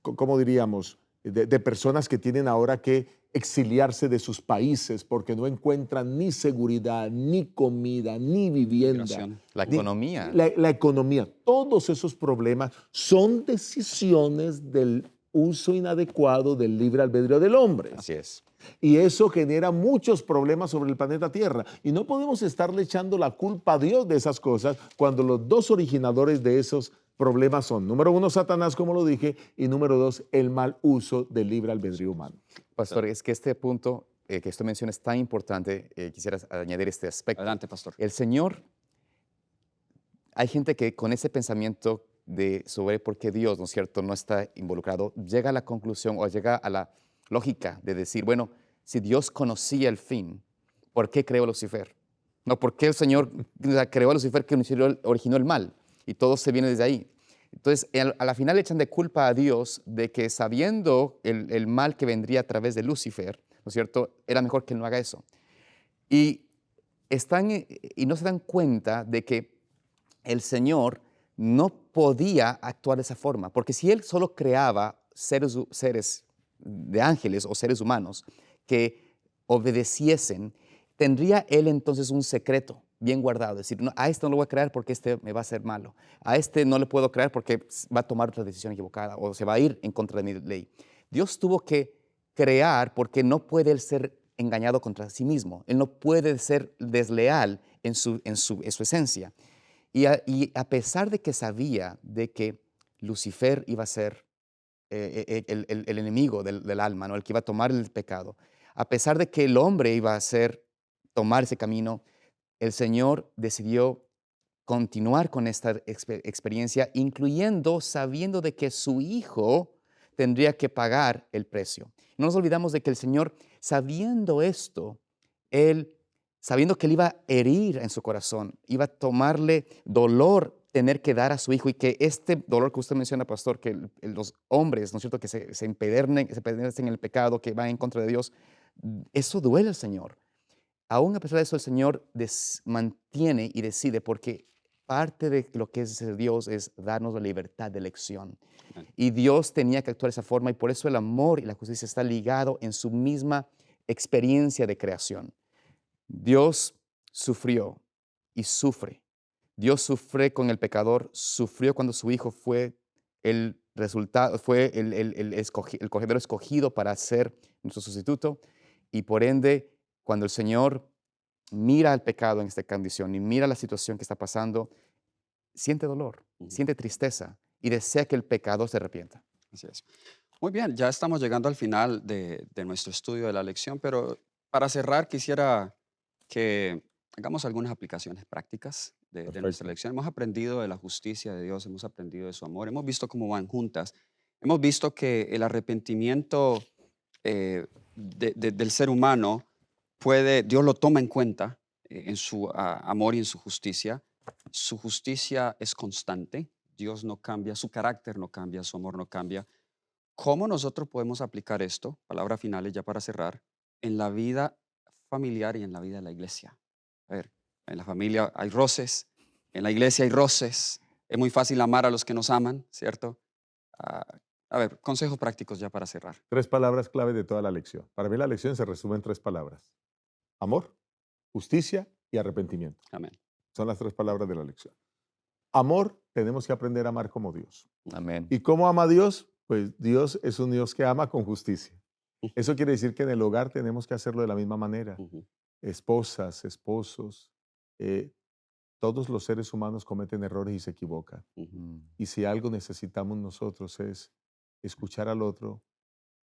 ¿cómo diríamos? De personas que tienen ahora que exiliarse de sus países porque no encuentran ni seguridad, ni comida, ni vivienda. Migración. La ni- economía. La economía. Todos esos problemas son decisiones del uso inadecuado del libre albedrío del hombre. Así es. Y eso genera muchos problemas sobre el planeta Tierra. Y no podemos estarle echando la culpa a Dios de esas cosas cuando los dos originadores de esos problemas son, número uno, Satanás, como lo dije, y número dos, el mal uso del libre albedrío humano. Pastor, es que este punto que usted menciona es tan importante. Quisiera añadir este aspecto. Adelante, pastor. El Señor, hay gente que con ese pensamiento sobre por qué Dios, ¿no es cierto?, no está involucrado, llega a la conclusión o llega a la lógica de decir, bueno, si Dios conocía el fin, ¿por qué creó a Lucifer? No, ¿por qué el Señor creó a Lucifer que originó el mal? Y todo se viene desde ahí. Entonces, a la final echan de culpa a Dios de que sabiendo el mal que vendría a través de Lucifer, ¿no es cierto?, era mejor que él no haga eso. Y, y no se dan cuenta de que el Señor no podía actuar de esa forma, porque si Él solo creaba seres de ángeles o seres humanos que obedeciesen, tendría Él entonces un secreto bien guardado, es decir, no, a este no lo voy a crear porque este me va a hacer malo, a este no le puedo crear porque va a tomar otra decisión equivocada o se va a ir en contra de mi ley. Dios tuvo que crear porque no puede Él ser engañado contra sí mismo, Él no puede ser desleal en su esencia. Y a pesar de que sabía de que Lucifer iba a ser el enemigo del alma, ¿no?, el que iba a tomar el pecado, a pesar de que el hombre iba a tomar ese camino, el Señor decidió continuar con esta experiencia, incluyendo sabiendo de que su hijo tendría que pagar el precio. No nos olvidamos de que el Señor, sabiendo esto, Él, sabiendo que Él iba a herir en su corazón, iba a tomarle dolor tener que dar a su hijo y que este dolor que usted menciona, pastor, que los hombres, ¿no es cierto?, que se empedernen en el pecado, que van en contra de Dios, eso duele al Señor. Aún a pesar de eso, el Señor mantiene y decide, porque parte de lo que es ser Dios es darnos la libertad de elección. Amén. Y Dios tenía que actuar de esa forma y por eso el amor y la justicia está ligado en su misma experiencia de creación. Dios sufrió y sufre. Dios sufre con el pecador, sufrió cuando su hijo fue el resultado, fue el cogedor escogido para ser nuestro sustituto y por ende, cuando el Señor mira el pecado en esta condición y mira la situación que está pasando, siente dolor, Ujú. siente tristeza y desea que el pecador se arrepienta. Así es. Muy bien, ya estamos llegando al final de nuestro estudio de la lección, pero para cerrar quisiera que hagamos algunas aplicaciones prácticas de nuestra Perfecto. lección. Hemos aprendido de la justicia de Dios, hemos aprendido de su amor, hemos visto cómo van juntas, hemos visto que el arrepentimiento del ser humano Dios lo toma en cuenta en su amor y en su justicia. Su justicia es constante, Dios no cambia, su carácter no cambia, su amor no cambia. ¿Cómo nosotros podemos aplicar esto, palabras finales ya para cerrar, en la vida familiar y en la vida de la iglesia? A ver, en la familia hay roces, en la iglesia hay roces, es muy fácil amar a los que nos aman, ¿cierto? Ah, a ver, consejos prácticos ya para cerrar. 3 palabras clave de toda la lección. Para mí la lección se resume en 3 palabras. Amor, justicia y arrepentimiento. Amén. Son las 3 palabras de la lección. Amor, tenemos que aprender a amar como Dios. Amén. ¿Y cómo ama Dios? Pues Dios es un Dios que ama con justicia. Eso quiere decir que en el hogar tenemos que hacerlo de la misma manera. Ujú, Esposas, esposos, eh, todos los seres humanos cometen errores y se equivocan. ujú, Mm. Y si algo necesitamos nosotros es escuchar al otro,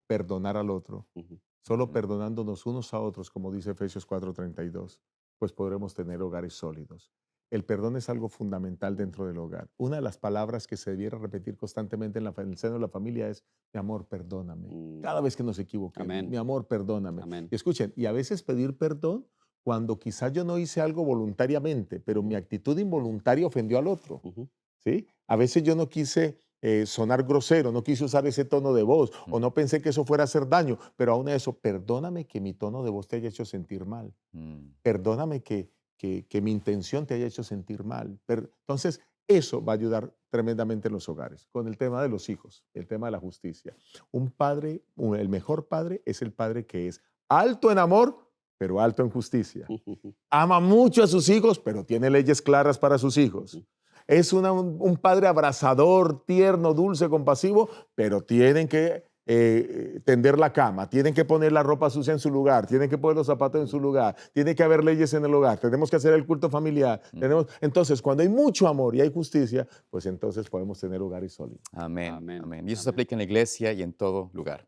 perdonar al otro. ujú. Solo Ujú. perdonándonos unos a otros, como dice Efesios 4:32, pues podremos tener hogares sólidos. El perdón es algo fundamental dentro del hogar. Una de las palabras que se debiera repetir constantemente en el seno de la familia es, mi amor, perdóname. Mm, Cada vez que nos equivoquemos, Amén. mi amor, perdóname. Amén. Y escuchen, y a veces pedir perdón cuando quizás yo no hice algo voluntariamente, pero mi actitud involuntaria ofendió al otro. Ujú, ¿Sí? A veces yo no quise sonar grosero, no quise usar ese tono de voz o no pensé que eso fuera a hacer daño, pero aún eso, perdóname que mi tono de voz te haya hecho sentir mal, Mm. perdóname que mi intención te haya hecho sentir mal. Entonces, eso va a ayudar tremendamente en los hogares, con el tema de los hijos, el tema de la justicia. Un padre, el mejor padre es el padre que es alto en amor, pero alto en justicia. ujú, Ama mucho a sus hijos, pero tiene leyes claras para sus hijos. ujú. Es un padre abrazador, tierno, dulce, compasivo, pero tienen que tender la cama, tienen que poner la ropa sucia en su lugar, tienen que poner los zapatos en su lugar, tiene que haber leyes en el hogar, tenemos que hacer el culto familiar. Entonces, cuando hay mucho amor y hay justicia, pues entonces podemos tener hogares sólidos. Amén. Amén. Amén. Y eso se Amén. aplica en la iglesia y en todo lugar.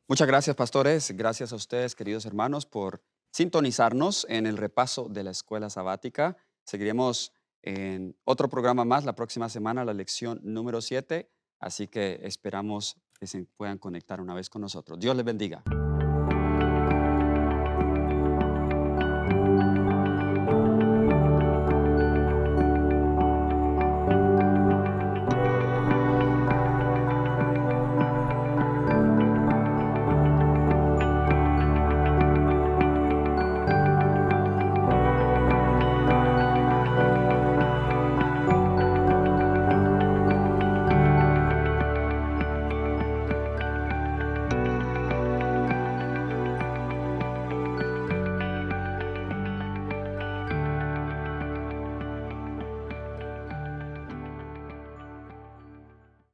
Muchas gracias, pastores. Gracias a ustedes, queridos hermanos, por sintonizarnos en el repaso de la escuela sabática. Seguiremos en otro programa más la próxima semana, la lección número 7. Así que esperamos que se puedan conectar una vez con nosotros. Dios les bendiga.